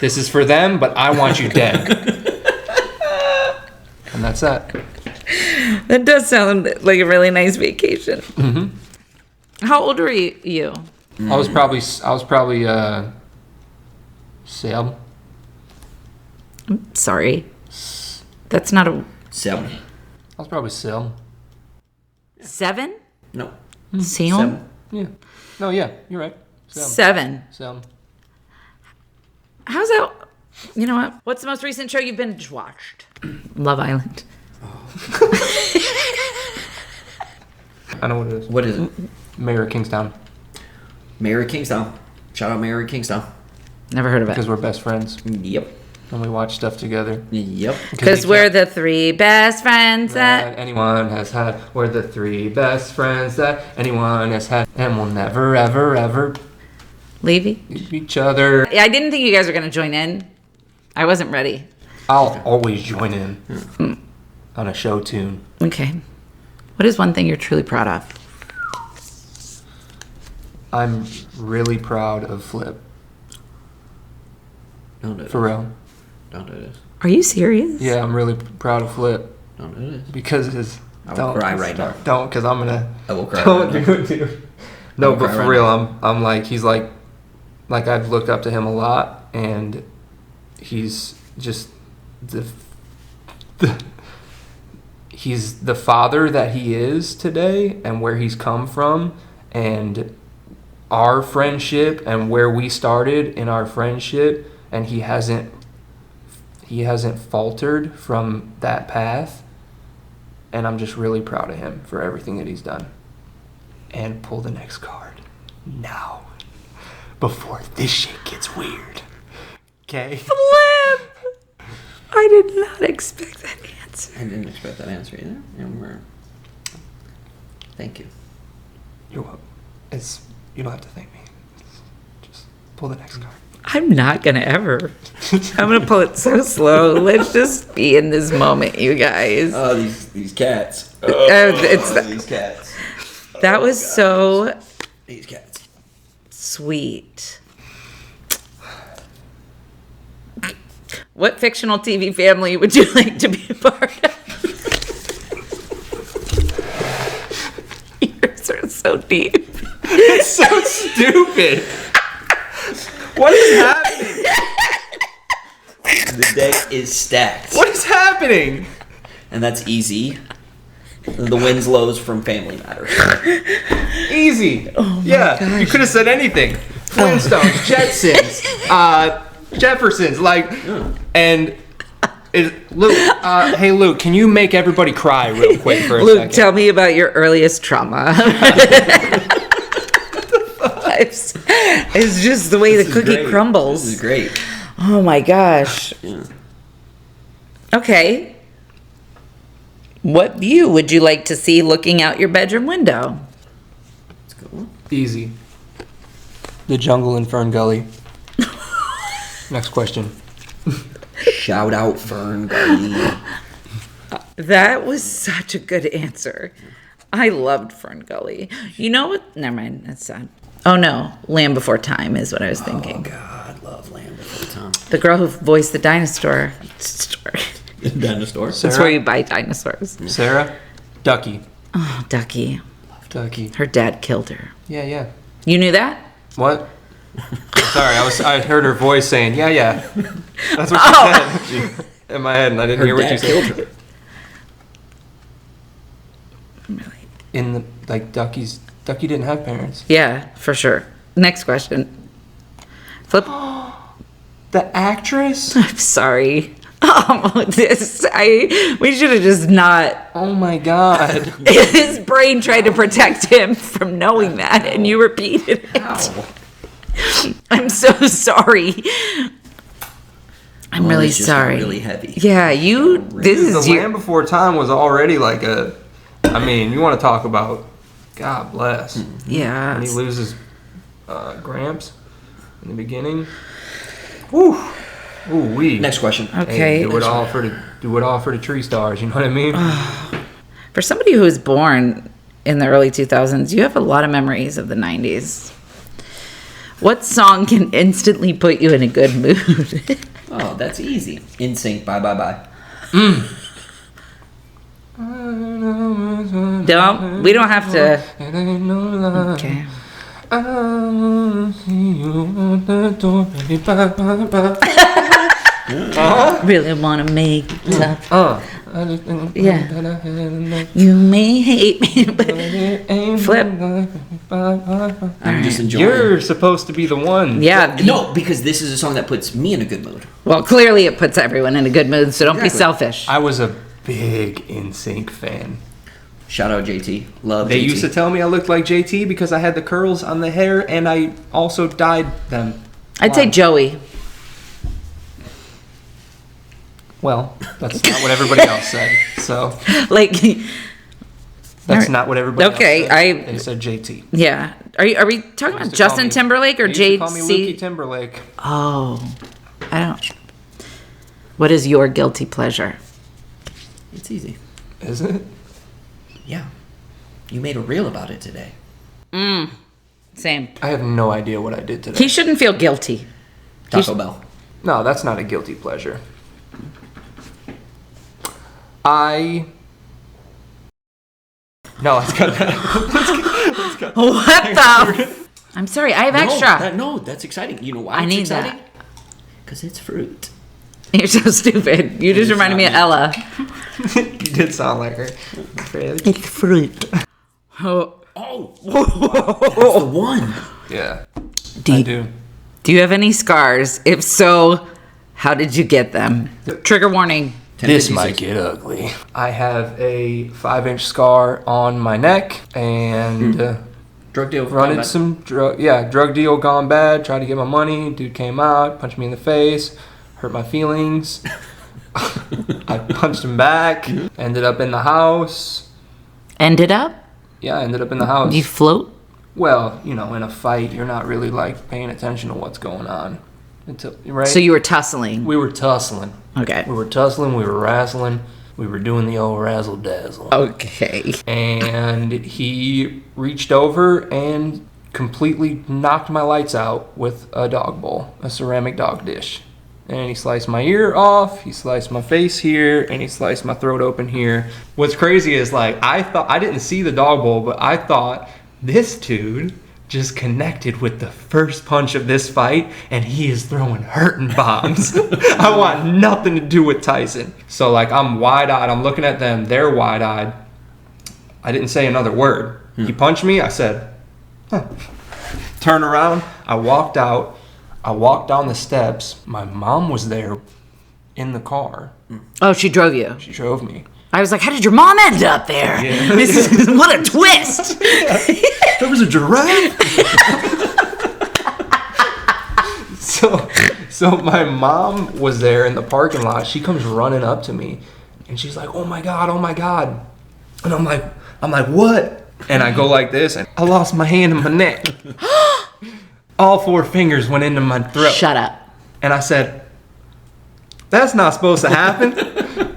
This is for them, but I want you dead." And that's that. That does sound like a really nice vacation. Mm-hmm. How old were you? I was probably 7. Sorry. That's not a... 7. I was probably 7. 7? No. 7? Yeah. No, yeah, you're right. 7. 7. How's that? You know what? What's the most recent show you've binge watched? Love Island. I know what it is. What is it? Mayor of Kingstown. Mayor of Kingstown. Shout out Mayor of Kingstown. Never heard of Because it. we're best friends Yep. and we watch stuff together. Yep. Because we're the 3 best friends that... anyone has had. We're the 3 best friends that anyone has had, and we'll never, ever, ever Leave leave each other. I didn't think you guys were going to join in. I wasn't ready. I'll always join in on a show tune. Okay. What is one thing you're truly proud of? I'm really proud of Flip. Don't do this. For real. Don't do this. Are you serious? Yeah, I'm really proud of Flip Don't do this. because his. I will cry right now. Don't, because I'm gonna. I will cry Don't right do now. it, dude. No, will but cry for right real, now. I'm like he's like I've looked up to him a lot, and he's just he's the father that he is today, and where he's come from, and our friendship, and where we started in our friendship, and he hasn't faltered from that path, and I'm just really proud of him for everything that he's done. And pull the next card now, before this shit gets weird. Okay? Flip! I did not expect that answer. I didn't expect that answer either. And thank you. You're welcome. You don't have to thank me. Just pull the next card. I'm not going to ever. I'm going to pull it so slow. Let's just be in this moment, you guys. Oh, these cats. These cats. That was so These cats. sweet. What fictional TV family would you like to be a part of? Yours are so deep. It's so stupid. What is happening? The deck is stacked. What is happening? And that's easy. The Winslows from Family Matters. Easy. Oh my yeah, gosh. you could have said anything. Flintstones, Jetsons, Jeffersons, like, and Luke. Hey, Luke, can you make everybody cry real quick for a Luke, second? tell me about your earliest trauma. It's just the way the cookie crumbles. This is great. Oh my gosh. Yeah. Okay. What view would you like to see looking out your bedroom window? Let's go. Easy. The jungle in Fern Gully. Next question. Shout out Fern Gully. That was such a good answer. I loved Fern Gully. You know what? Never mind. That's sad. Oh no, Land Before Time is what I was Oh thinking. God, love Land Before Time. The girl who voiced the dinosaur. Dinosaur. That's where you buy dinosaurs. Sarah, Ducky. Oh, Ducky. Ducky. Her dad killed her. Yeah. You knew that? What? Sorry, I heard her voice saying, yeah. That's what she said in my head, and I didn't Her hear what dad you killed said. her. Really? In the Ducky didn't have parents. Yeah, for sure. Next question. Flip. The actress? I'm sorry. We should have just not. Oh my God. His brain tried to protect him from knowing that, and you repeated it. Ow. I'm so sorry. I'm Well, really it's just sorry. really heavy. Yeah, you. This The is your. Land Before Time was already like you want to talk about, God bless. Yeah. And he loses Gramps in the beginning. Woo. Ooh wee. Next question. Okay. Do it all for the tree stars. You know what I mean? For somebody who was born in the early 2000s, you have a lot of memories of the 90s. What song can instantly put you in a good mood? Oh, that's easy. In Sync. Bye. I Don't. We don't have to. It ain't no lie. Okay. I'll see you at the door. Really want to make it tough. I just think Yeah. that I had enough. You may hate me, but It ain't Flip. no lie. I'm just enjoying. You're supposed to be the one. yeah. No, because this is a song that puts me in a good mood. Well, clearly it puts everyone in a good mood, so don't be Exactly. selfish. I was a big NSYNC fan. Shout out JT. Love They JT. used to tell me I looked like JT because I had the curls on the hair and I also dyed them. I'd say Joey. Well, that's not what everybody else said. So Like, that's Alright. not what everybody Okay, else said. They said JT. yeah. Are we talking about Justin Timberlake or They used to call me Lukey JC? Timberlake. Oh, I don't. What is your guilty pleasure? It's easy. Is it? Yeah. You made a reel about it today. Same. I have no idea what I did today. He shouldn't feel guilty. Taco Bell. No, that's not a guilty pleasure. No, let's cut that. What the? I'm sorry. I have extra. No, that's exciting. You know why I it's need exciting? that. Because it's fruit. You're so stupid. You just reminded me of Ella. You did sound like her. It's fruit. Oh. Oh, that's the one. Yeah, Do I you, do. do you have any scars? If so, how did you get them? Trigger warning. This might get ugly. I have a 5-inch scar on my neck and Drug deal. running combat. some drug deal gone bad. Tried to get my money. Dude came out, punched me in the face, hurt my feelings. I punched him back. Ended up in the house. Ended up? Yeah, I ended up in the house. You float? Well, in a fight, you're not really like paying attention to what's going on until right. So you were tussling. We were tussling. Okay. We were tussling. We were wrestling. We were doing the old razzle dazzle. Okay. And he reached over and completely knocked my lights out with a dog bowl, a ceramic dog dish. And he sliced my ear off, he sliced my face here, and he sliced my throat open here. What's crazy is I didn't see the dog bowl, but I thought this dude just connected with the first punch of this fight, and he is throwing hurting bombs. I want nothing to do with Tyson. So I'm wide-eyed, I'm looking at them, they're wide-eyed. I didn't say another word. He punched me, I said, huh. Turn around, I walked out. I walked down the steps. My mom was there in the car. Oh, she drove you. She drove me. I was like, how did your mom end up there? Yeah. What a twist. There was a giraffe. So my mom was there in the parking lot. She comes running up to me, and she's like, "Oh my god, oh my god!" And I'm like, "What?" And I go like this, and I lost my hand in my neck. All 4 fingers went into my throat. Shut up. And I said, "That's not supposed to happen."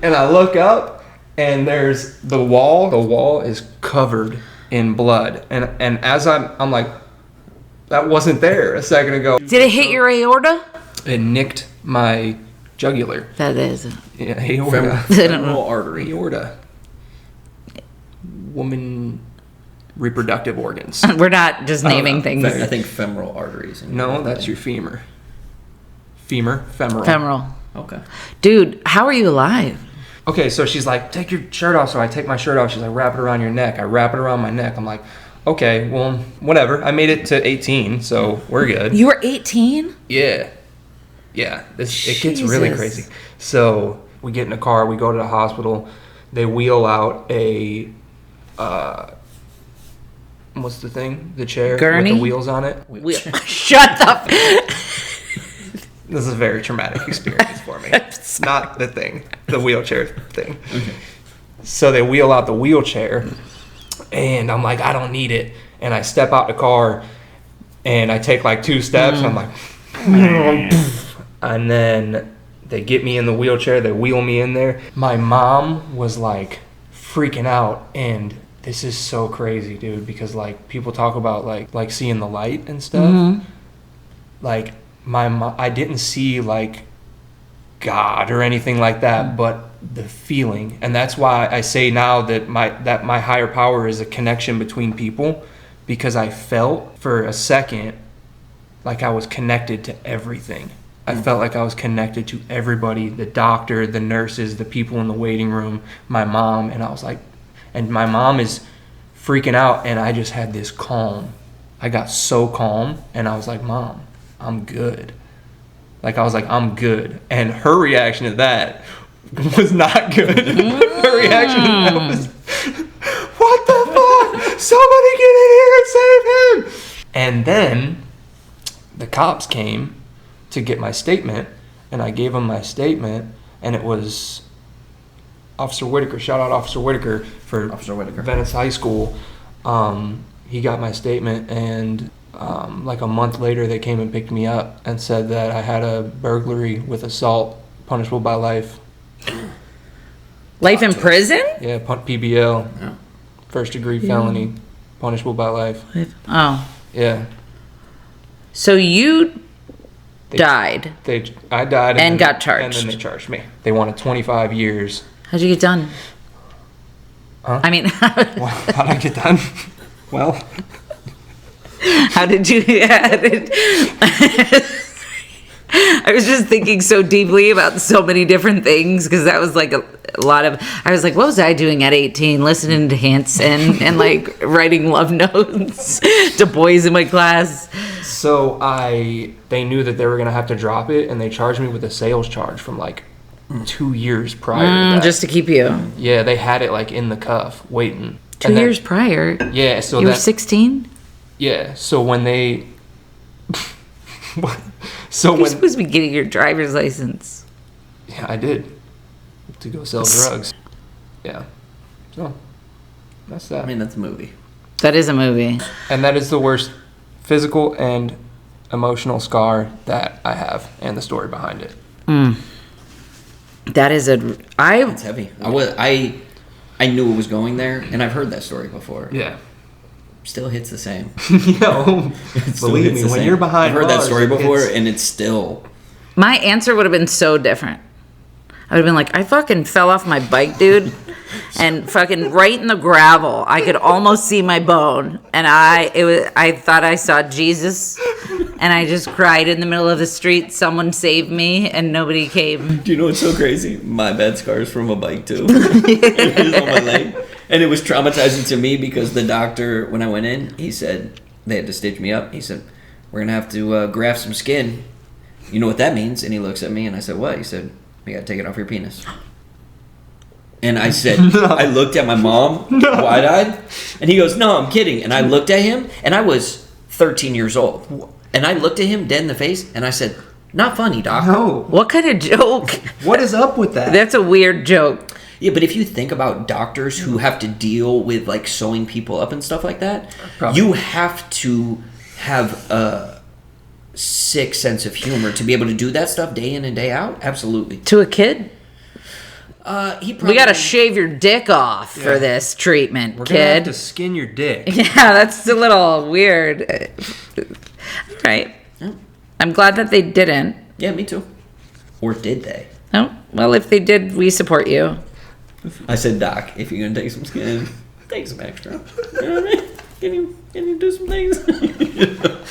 And I look up, and there's the wall. The wall is covered in blood. And as I'm like, that wasn't there a second ago. Did it hit your aorta? It nicked my jugular. That is. Yeah, aorta. Femoral artery. Aorta. Woman reproductive organs. We're not just naming things. I think femoral arteries. No, that's your femur. Femoral. Femoral. Okay. Dude, how are you alive? Okay, so she's like, take your shirt off. So I take my shirt off. She's like, wrap it around your neck. I wrap it around my neck. I'm like, okay, well, whatever. I made it to 18, so we're good. You were 18? Yeah. Yeah. It gets really Jesus. crazy. So we get in a car. We go to the hospital. They wheel out a, what's the thing? The chair Gurney? with the wheels on it. Shut up. This is a very traumatic experience for me. It's not the thing, the wheelchair thing. Okay. So they wheel out the wheelchair, and I'm like, I don't need it. And I step out the car, and I take 2 steps. And I'm like, and then they get me in the wheelchair. They wheel me in there. My mom was freaking out, and this is so crazy, dude. Because people talk about like seeing the light and stuff. Mm-hmm. My mom, I didn't see God or anything like that, but the feeling. And that's why I say now that my higher power is a connection between people, because I felt for a second like I was connected to everything. I felt like I was connected to everybody, the doctor, the nurses, the people in the waiting room, my mom. And I was like, and my mom is freaking out, and I just had this calm. I got so calm, and I was like, Mom, I'm good. Like, I was like, I'm good. And her reaction to that was not good. Her reaction to that was, what the fuck? Somebody get in here and save him. And then the cops came to get my statement, and I gave them my statement, and it was Officer Whitaker. Shout out Officer Whitaker for Officer Whitaker. Venice High School. He got my statement, and like a month later, they came and picked me up and said that I had a burglary with assault, punishable by life. Life in prison? Yeah, PBL, Yeah. first degree felony, punishable by life. Oh. Yeah. So you They- died. I died And then- got charged. And then they charged me. They wanted 25 years. How'd you get done? Huh? I mean, Well, how'd I get done? Well, how did you? I was just thinking so deeply about so many different things, because that was like a lot of. I was like, what was I doing at 18? Listening to Hanson and like writing love notes to boys in my class. so they knew that they were gonna have to drop it, and they charged me with a sales charge from like 2 years prior to that. Just to keep you. Yeah, they had it like in the cuff, waiting. 2 And then- years prior. Yeah, so You were that 16. yeah, so when they You're supposed to be getting your driver's license. yeah, I did to go sell drugs. Yeah, so that's that. I mean, that's a movie. That is a movie. And that is the worst physical and emotional scar that I have, and the story behind it. That is It's heavy. I knew it was going there, and I've heard that story before. Yeah. Still hits the same. Yo, Still believe hits me, the when same. you're behind I've heard that bars, story before, it's- and it's still. My answer would have been so different. I would have been like, I fucking fell off my bike, dude, and fucking right in the gravel. I could almost see my bone, and I thought I saw Jesus, and I just cried in the middle of the street. Someone saved me, and nobody came. Do you know what's so crazy? My bad scars from a bike too. It was on my leg, and it was traumatizing to me because the doctor, when I went in, he said they had to stitch me up. He said, "We're gonna have to graft some skin." You know what that means? And he looks at me, and I said, "What?" He said, "We gotta take it off your penis." And I said, I looked at my mom, wide-eyed, and he goes, "No, I'm kidding." And I looked at him, and I was 13 years old. And I looked at him dead in the face, and I said, "Not funny, doc." No. What kind of joke? What is up with that? That's a weird joke. Yeah, but if you think about doctors who have to deal with like sewing people up and stuff like that, Probably. you have to have a sick sense of humor to be able to do that stuff day in and day out. Absolutely. To a kid? He probably, We gotta shave your dick off for this treatment, We're gonna have to kid. skin your dick. Yeah, that's a little weird. Right. Yeah. I'm glad that they didn't. Yeah, me too. Or did they? Oh, well, if they did, we support you. I said, "Doc, if you're gonna take some skin, take some extra." You know what I mean? Can you do some things?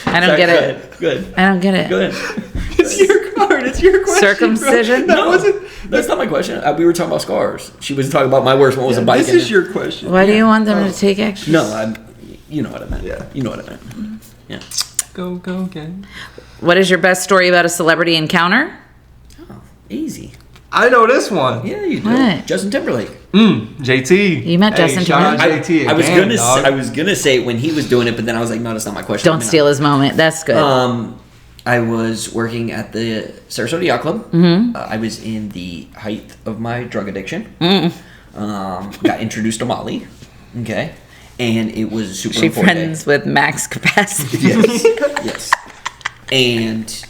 I don't get it. Good. I don't get it. Go ahead. It's your card. It's your question. Circumcision? Bro. That wasn't. That's not my question. We were talking about scars. She was talking about my worst one was a bike. This and is your question. Why do you want them to take extra? No, you know what I meant. Yeah. You know what I meant. Yeah. Go gang. What is your best story about a celebrity encounter? Oh, easy. I know this one. Yeah, you do. What? Justin Timberlake. JT. You met Justin shout out Timberlake? JT I was again, gonna dog. I was gonna say it when he was doing it, but then I was like, no, that's not my question. Don't steal his moment. That's good. I was working at the Sarasota Yacht Club. Mm-hmm. I was in the height of my drug addiction. Got introduced to Molly. Okay. And it was a super she important day. friends with max capacity. Yes. Yes. And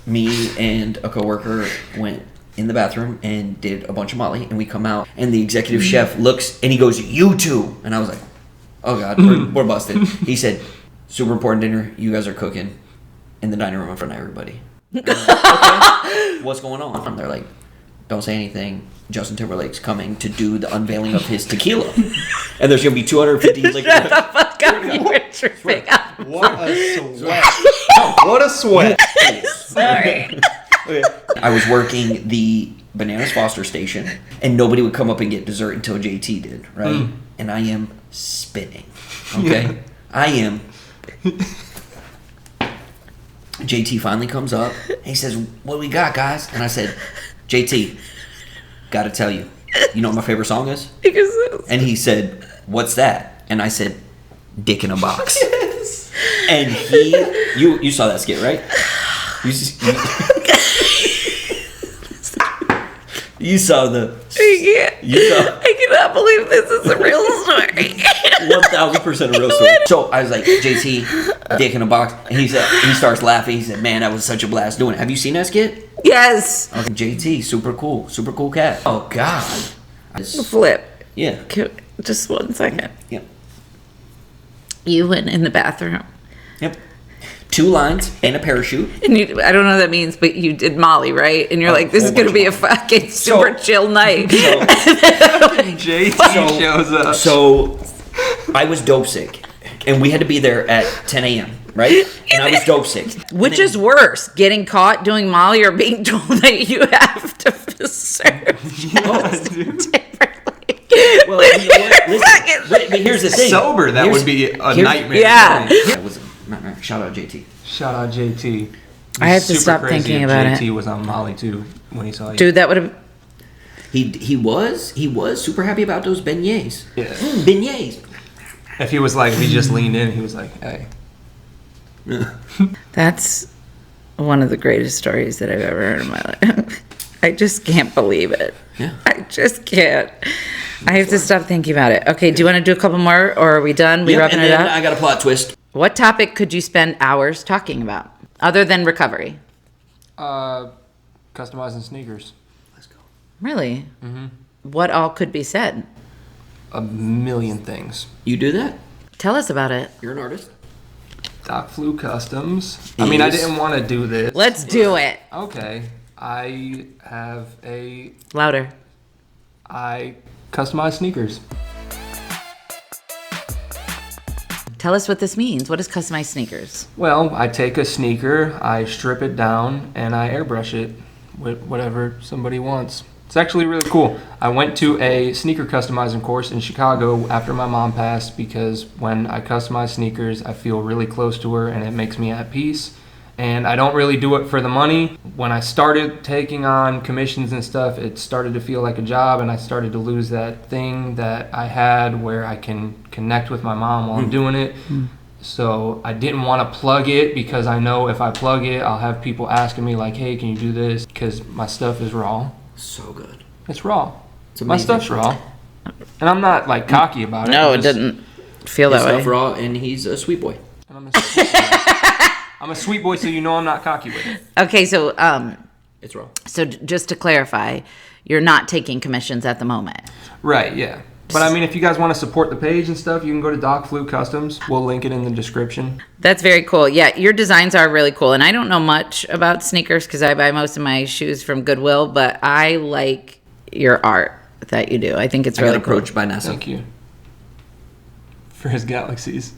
me and a coworker went in the bathroom and did a bunch of Molly, and we come out, and the executive chef looks and he goes, "You two," and I was like, "Oh God, we're busted." He said, "Super important dinner. You guys are cooking in the dining room in front of everybody." Okay, what's going on? And they're like, don't say anything. Justin Timberlake's coming to do the unveiling of his tequila. And there's going to be 250 like, Shut the fuck up, you were tripping out. What a sweat. What a sweat. Sorry. I was working the Bananas Foster station, and nobody would come up and get dessert until JT did, right? And I am spinning, okay? I am. JT finally comes up, and he says, what do we got, guys? And I said, JT, gotta tell you, you know what my favorite song is? And he said, what's that? And I said, Dick in a Box. Yes. And you saw that skit, right? You saw the. I cannot believe this is a real story. 1000% a real story. So I was like, JT, Dick in a Box, and he starts laughing. He said, "Man, that was such a blast doing it. Have you seen that skit?" Yes. Okay, JT, super cool cat. Oh God. Flip. Yeah. Just 1 second. Yep. You went in the bathroom. Yep. 2 lines and a parachute. And I don't know what that means, but you did Molly, right? And you're like, this is going to be a fucking super chill night. JT shows up. So I was dope sick. And we had to be there at 10 a.m., right? And I was dope sick. Which is worse, getting caught doing Molly or being told that you have to serve? Well, you know what? Listen, but here's the thing. Sober, that would be a nightmare. Yeah. That was shout out JT. Shout out JT. I had to Super stop crazy thinking if about JT it. was on Molly too when he saw you. Dude, that would have. He was super happy about those beignets. Yeah. Beignets. If he was like, he just leaned in, he was like, hey. That's one of the greatest stories that I've ever heard in my life. I just can't believe it. Yeah. I just can't. I have to stop thinking about it. Okay, do you want to do a couple more, or are we done? We wrapping and it then up? I got a plot twist. What topic could you spend hours talking about, other than recovery? Customizing sneakers. Let's go. Really? Mm-hmm. What all could be said? A million things. You do that? Tell us about it. You're an artist. Doc Flu Customs. I mean, I didn't want to do this. Let's do it. Okay. I have Louder. I customize sneakers. Tell us what this means. What is customized sneakers? Well, I take a sneaker, I strip it down, and I airbrush it with whatever somebody wants. It's actually really cool. I went to a sneaker customizing course in Chicago after my mom passed because when I customize sneakers, I feel really close to her and it makes me at peace. And I don't really do it for the money. When I started taking on commissions and stuff, it started to feel like a job and I started to lose that thing that I had where I can connect with my mom while I'm doing it. So I didn't want to plug it because I know if I plug it, I'll have people asking me like, hey, can you do this? Because my stuff is raw. So good. It's raw. It's My amazing. stuff's raw. And I'm not like cocky about it. No, I'm it just- didn't feel His that way. stuff raw, and he's a sweet boy. and I'm a sweet boy. I'm a sweet boy, so you know I'm not cocky with it. Okay, so It's raw. just to clarify, you're not taking commissions at the moment. Right, yeah. But I mean, if you guys want to support the page and stuff, you can go to Doc Flu Customs. We'll link it in the description. That's very cool. Yeah, your designs are really cool. And I don't know much about sneakers because I buy most of my shoes from Goodwill, but I like your art that you do. I think it's I really got cool. approached by NASA. Thank you. For his galaxies.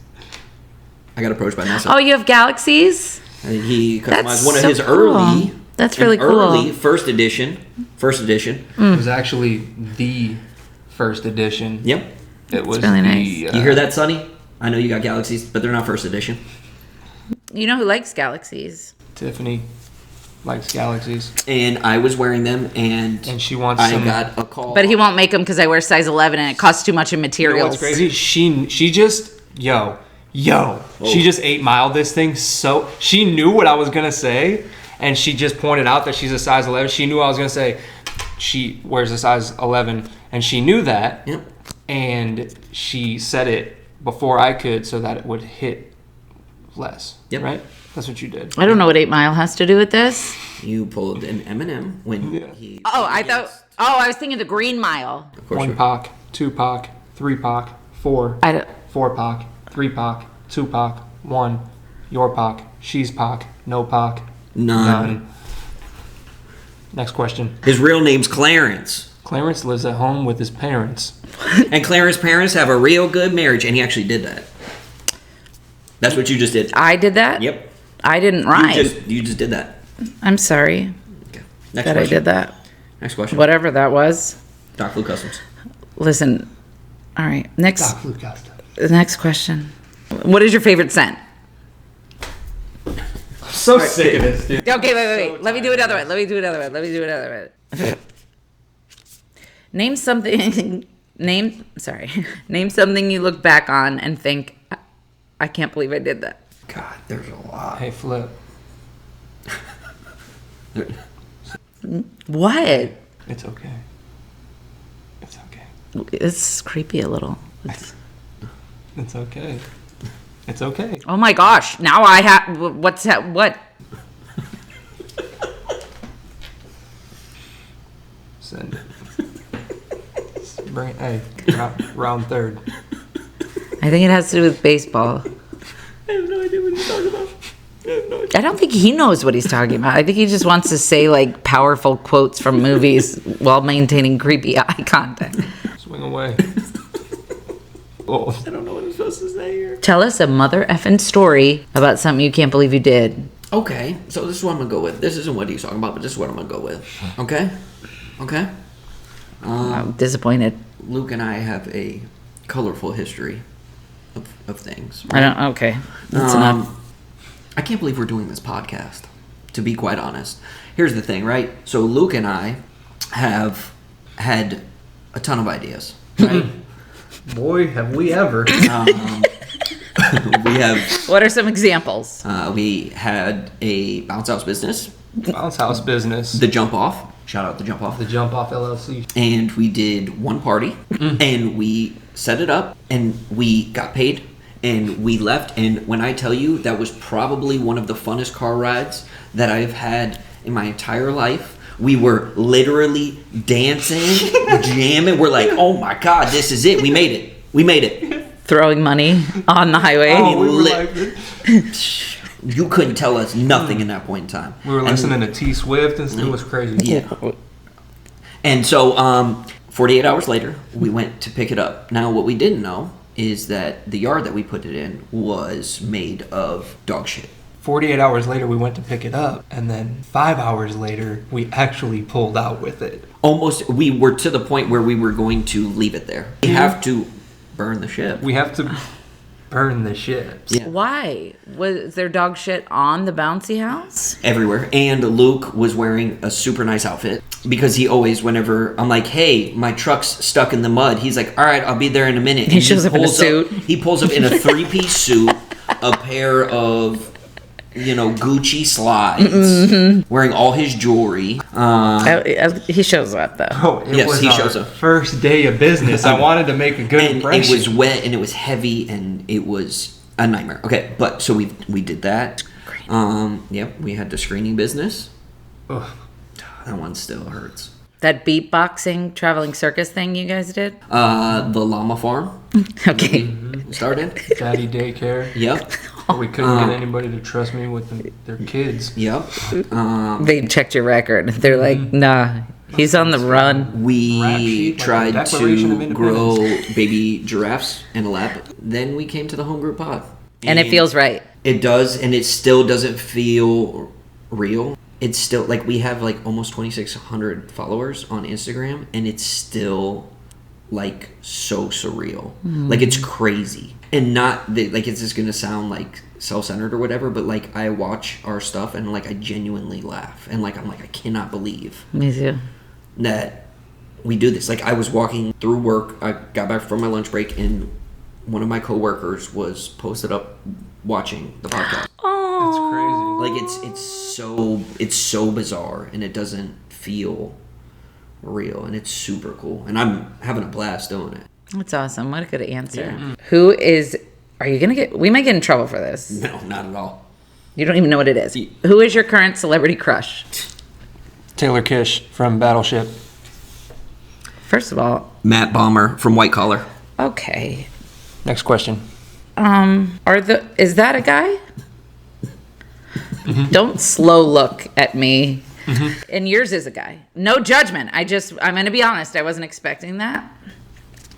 I got approached by NASA. Oh, you have galaxies? And he customized That's one of so his cool. early. That's really cool. Early first edition. It was actually the first edition. Yep. It was really the, nice. You hear that, Sonny? I know you got galaxies, but they're not first edition. You know who likes galaxies? Tiffany likes galaxies. And I was wearing them, and she wants I some. got a call. But he won't make them because I wear size 11 and it costs too much in You know materials. what's crazy? She just she just 8 Mile this thing. So she knew what I was gonna say, and she just pointed out that she's a size 11. She knew I was gonna say she wears a size 11, and she knew that. Yep. And she said it before I could, so that it would hit less. Yep. Right? That's what you did. I don't know what 8 Mile has to do with this. You pulled an M&M when he. Oh, I was thinking the Green Mile. Of course. 1 Pac, 2 Pac, 3 Pac, 4, I don't. 4 Pac, 3 Pac, 2 Pac, 1, your Pac, she's Pac, no Pac, None. Next question. His real name's Clarence. Clarence lives at home with his parents. And Clarence's parents have a real good marriage, and he actually did that. That's what you just did. I did that? Yep. I didn't rhyme. You just did that. I'm sorry Okay. Next that question. I did that. Next question. Whatever that was. Doc Flu Customs. Listen. All right. Next Flu question. What is your favorite scent? So sick of this, dude. Okay, wait. Let me do another one. Name something. Name something you look back on and think, I can't believe I did that. God, there's a lot. Hey, Flip. What? It's okay. It's okay. It's creepy a little. It's okay. It's okay. Oh my gosh! Now I have. What's that? What? Send it. Bring it. Hey, round third. I think it has to do with baseball. I have no idea what he's talking about. I don't think he knows what he's talking about. I think he just wants to say like powerful quotes from movies while maintaining creepy eye contact. Swing away. Oh. I don't know what I'm supposed to say here. Tell us a mother effing story about something you can't believe you did. Okay, so this is what I'm gonna go with. This isn't what he's talking about, but this is what I'm gonna go with. Okay? I'm disappointed. Luke and I have a colorful history of things. I don't. Okay, that's enough. I can't believe we're doing this podcast, to be quite honest. Here's the thing, right? So Luke and I have had a ton of ideas, right? Boy, have we ever. We have... What are some examples? We had a bounce house business. Bounce house business. The Jump Off. Shout out the Jump Off. The Jump Off LLC. And we did one party, and we set it up, and we got paid, and we left. And when I tell you, that was probably one of the funnest car rides that I've had in my entire life. We were literally dancing, jamming. We're like, oh my God, this is it. We made it. Throwing money on the highway. Oh, we were like... You couldn't tell us nothing in that point in time. We were listening to T Swift, and it was crazy. Yeah. And so 48 hours later, we went to pick it up. Now, what we didn't know is that the yard that we put it in was made of dog shit. 48 hours later, we went to pick it up, and then 5 hours later, we actually pulled out with it. Almost, we were to the point where we were going to leave it there. We have to burn the ship. We have to burn the ships. Yeah. Why? Was there dog shit on the bouncy house? Everywhere. And Luke was wearing a super nice outfit because he always, whenever I'm like, hey, my truck's stuck in the mud, he's like, all right, I'll be there in a minute. He shows up in a suit. He pulls up in a 3-piece suit, a pair of, Gucci slides, wearing all his jewelry. He shows up though. Oh, it was he our shows up. first day of business. I wanted to make a good And impression. it was wet and it was heavy and it was a nightmare. Okay, but so we did that. Yep, we had the screening business. Ugh. That one still hurts. That beatboxing traveling circus thing you guys did? The llama farm Okay. started. Daddy daycare. Yep. We couldn't get anybody to trust me with their kids. Yep. They checked your record. They're like, nah, he's on the run. Rap We sheet, like the tried Declaration of to Independence. grow baby giraffes in a lab. Then we came to the home group pod. And it feels right. It does, and it still doesn't feel real. It's still, like, we have, like, almost 2,600 followers on Instagram, and it's still, like, so surreal. Like, it's crazy. And like, it's just gonna sound, like, self-centered or whatever, but, like, I watch our stuff, and, like, I genuinely laugh. And, like, I'm like, I cannot believe Me too. that we do this. Like, I was walking through work, I got back from my lunch break, and one of my coworkers was posted up watching the podcast. It's crazy. Like, it's so bizarre, and it doesn't feel real, and it's super cool, and I'm having a blast doing it. That's awesome. What a good answer. Are you going to we might get in trouble for this. No, not at all. You don't even know what it is. Who is your current celebrity crush? Taylor Kish from Battleship. First of all, Matt Bomber from White Collar. okay. Next question. Is that a guy? Don't slow look at me. And yours is a guy. No judgment. I'm going to be honest. I wasn't expecting that.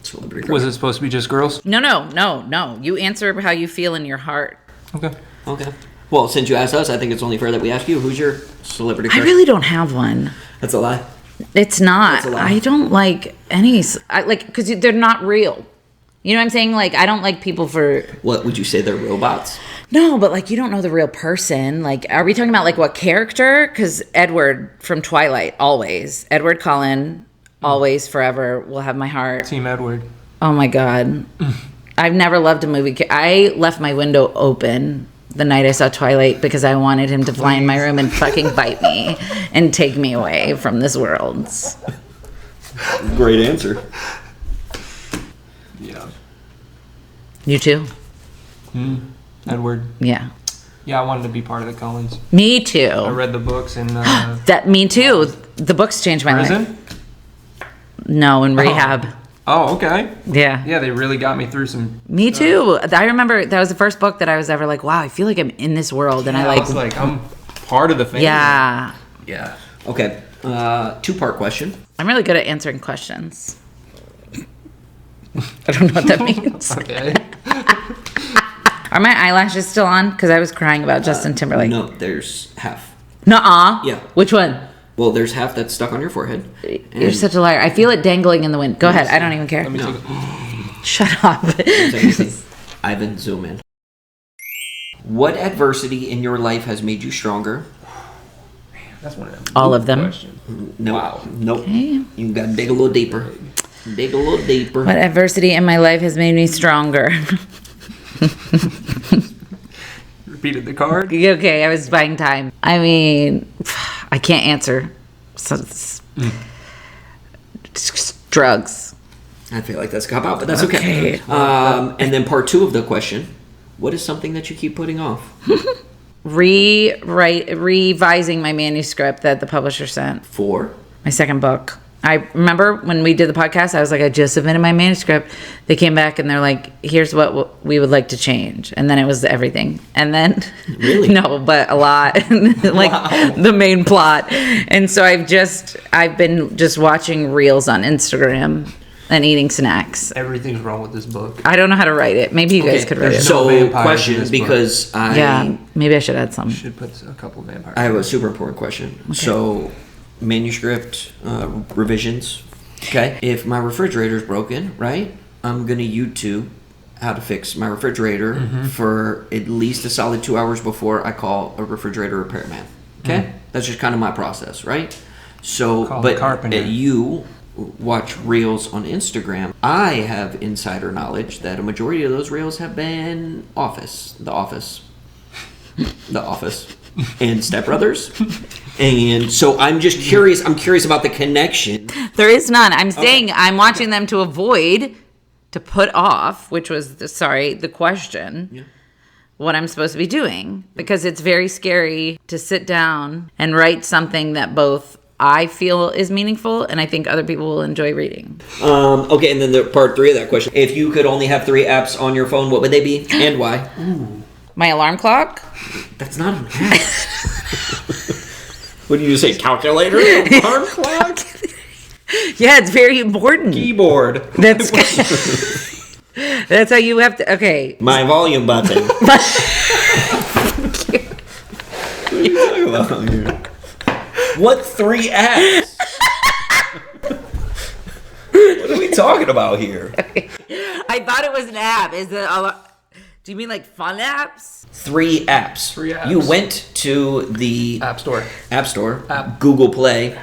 Celebrity Was crush. it supposed to be just girls? No. You answer how you feel in your heart. Okay. Okay. Well, since you asked us, I think it's only fair that we ask you. Who's your celebrity crush? I really don't have one. That's a lie. It's not. That's a lie. I don't like any. Because they're not real. You know what I'm saying? Like, I don't like people for. What would you say? They're robots? No, but like, you don't know the real person. Like, are we talking about like what character? Because Edward from Twilight, always. Edward Cullen, always, forever, will have my heart. Team Edward. Oh my God. I've never loved a movie. I left my window open the night I saw Twilight because I wanted him to fly in my room and fucking bite me and take me away from this world. Great answer. Yeah. You too? Edward. Yeah. Yeah, I wanted to be part of the Cullens. Me I too. read the books and Me too. The books changed my life. prison. No, in rehab. Oh, okay. Yeah. Yeah, they really got me through some. Me too. I remember that was the first book that I was ever like, wow, I feel like I'm in this world. And I was like, I'm part of the family. yeah. Yeah. Okay. Two-part question. I'm really good at answering questions. I don't know what that means. Okay. Are my eyelashes still on? Because I was crying about Justin Timberlake. No, there's half. Nuh-uh. Yeah. Which one? Well, there's half that's stuck on your forehead. You're such a liar. I feel it dangling in the wind. Go ahead. I don't even care. Let me No. take a- Shut up. Ivan, zoom in. What adversity in your life has made you stronger? That's one of them. All of them. Questions. No. Wow. Nope. Okay. You got to dig a little deeper. Dig a little deeper. What adversity in my life has made me stronger? Repeated the card. Okay, I was buying time. I mean, I can't answer. So it's drugs. I feel like that's a cop out, but that's okay. Okay. And then part two of the question: what is something that you keep putting off? Revising my manuscript that the publisher sent. For My second book. I remember when we did the podcast, I was like, I just submitted my manuscript. They came back and they're like, here's what we would like to change. And then it was everything. And then, Really? no, but a lot, like the main plot. And so I've been just watching reels on Instagram and eating snacks. Everything's wrong with this book. I don't know how to write it. Maybe you guys could write it. there's so no vampires in question this book. because Yeah, maybe I should add some. Should put a couple of vampires. I have a super important question. So manuscript revisions. Okay, if my refrigerator's broken, right, I'm gonna YouTube how to fix my refrigerator for at least a solid 2 hours before I call a refrigerator repairman. Okay, that's just kind of my process, right? So, Call a but carpenter. you watch reels on Instagram. I have insider knowledge that a majority of those reels have been The Office, and Step Brothers. And so I'm just curious. I'm curious about the connection. There is none. I'm saying I'm watching them to put off, which was the question, what I'm supposed to be doing. Because it's very scary to sit down and write something that both I feel is meaningful and I think other people will enjoy reading. Okay, and then the part three of that question. If you could only have 3 apps on your phone, what would they be and why? My alarm clock? That's not an app. What did you say? Calculator? Alarm clock? Yeah, it's very important. Keyboard. That's how you have to. Okay. My volume button. What are you talking about here? What 3 apps? What are we talking about here? I thought it was an app. Is it? Do you mean like fun apps? 3 apps. 3 apps. You went to the App Store. App Store, App. Google Play.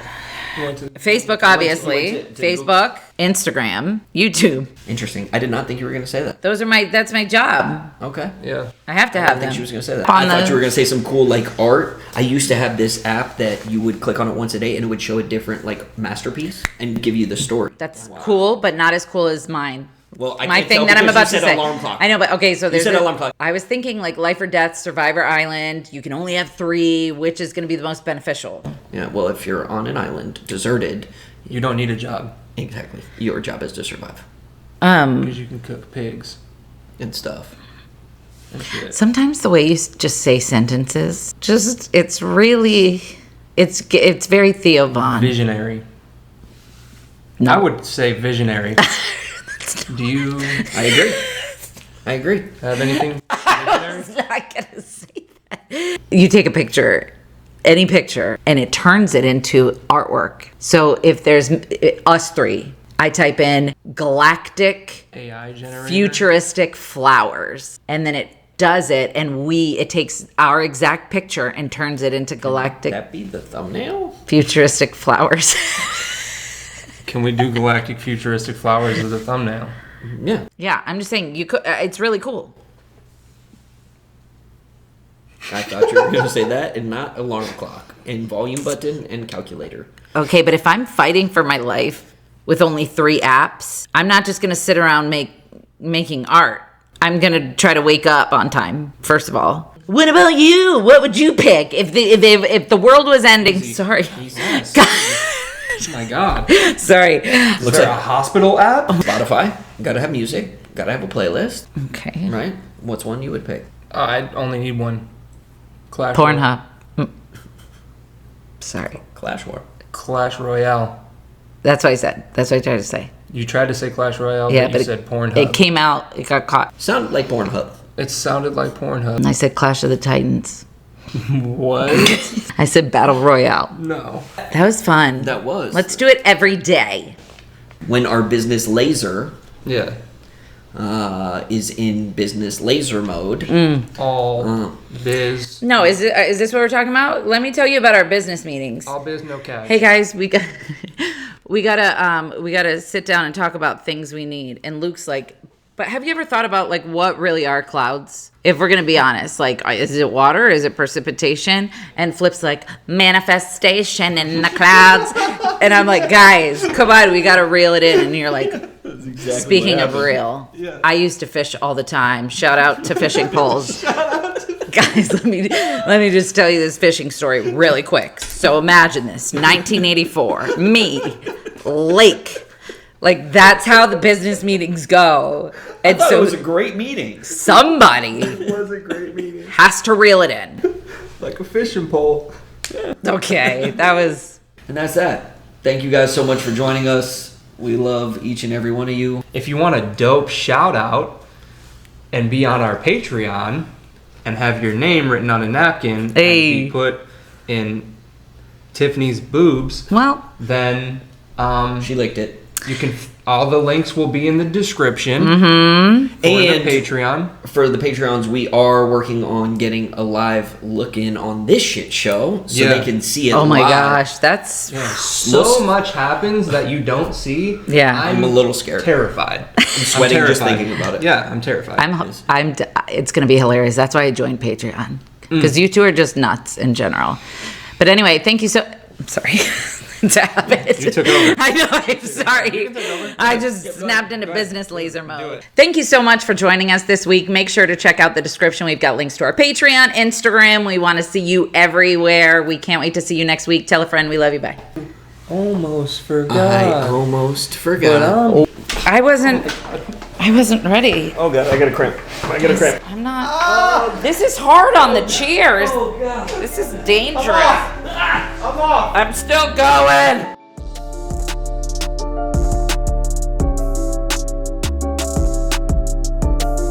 Facebook, obviously. you went to Facebook, Instagram, YouTube. Interesting. I did not think you were going to say that. That's my job. Okay. Yeah. I have to I have didn't think them. she was going to say that. On I thought the- you were going to say some cool like art. I used to have this app that you would click on it once a day and it would show a different like masterpiece and give you the story. That's cool, but not as cool as mine. Well, I My can't thing tell that I'm because about you to said say. alarm clock. I know, but okay, so there's said alarm clock. I was thinking like Life or Death, Survivor Island. You can only have 3, which is going to be the most beneficial. Yeah, well, if you're on an island, deserted, You don't need a job exactly, your job is to survive because you can cook pigs. and stuff. and shit. Sometimes the way you just say sentences, it's very Theo Von. Visionary. No. I would say visionary. Do you I agree. have anything visionary? I'm not gonna say that. You take a picture, any picture, and it turns it into artwork. So if there's us three, I type in galactic AI generator. futuristic flowers, and then it does it, and it takes our exact picture and turns it into galactic That be the thumbnail? futuristic flowers. Can we do galactic futuristic flowers as a thumbnail? Yeah. Yeah, I'm just saying you could. It's really cool. I thought you were going to say that and not alarm clock and volume button and calculator. Okay, but if I'm fighting for my life with only 3 apps, I'm not just gonna sit around making art. I'm gonna try to wake up on time, first of all. What about you? What would you pick if the world was ending? Sorry. Jesus. Oh my God. Sorry. Is there a hospital app? Spotify. Gotta have music. Gotta have a playlist. Okay. Right? What's one you would pick? I only need one. Clash Pornhub. Sorry. Clash Royale. That's what I said. That's what I tried to say. You tried to say Clash Royale, Yeah, but you but said Pornhub. it came out. It got caught. Sounded like Pornhub. It sounded like Pornhub. And I said Clash of the Titans. What? I said Battle Royale. No. That was fun. That was. Let's do it every day. When our business laser Yeah. is in business laser mode. All biz. No, is this what we're talking about? Let me tell you about our business meetings. All biz, no cash. Hey guys, we gotta sit down and talk about things we need. And Luke's like, but have you ever thought about like what really are clouds? If we're gonna be honest, like, is it water? Is it precipitation? And Flip's like, manifestation in the clouds. And I'm like, guys, come on, we gotta reel it in. And you're like, speaking of real, I used to fish all the time. Shout out to fishing poles. Guys, let me just tell you this fishing story really quick. So imagine this, 1984, me, lake. Like, that's how the business meetings go. And so it was a great meeting. somebody It was a great meeting. has to reel it in. Like a fishing pole. Okay, that was... And that's that. Thank you guys so much for joining us. We love each and every one of you. If you want a dope shout out and be on our Patreon and have your name written on a napkin and be put in Tiffany's boobs, Well, then She licked it. you can. All the links will be in the description for And the Patreon. for the Patreons, we are working on getting a live look-in on this shit show so Yeah. they can see it oh my live. gosh, that's... So much happens that you don't see. Yeah. I'm a little scared. Terrified. I'm sweating just thinking about it. Yeah, I'm terrified. It's going to be hilarious. That's why I joined Patreon. Because you two are just nuts in general. But anyway, thank you so... I'm sorry. To have it. You took over. I know, I'm sorry. I just snapped into business laser mode. Thank you so much for joining us this week. Make sure to check out the description. We've got links to our Patreon, Instagram. We want to see you everywhere. We can't wait to see you next week. Tell a friend we love you. Bye. Almost forgot. I almost forgot. I wasn't ready. Oh god, I got a cramp. I'm not. This is hard on the cheers. This is dangerous. I'm still going.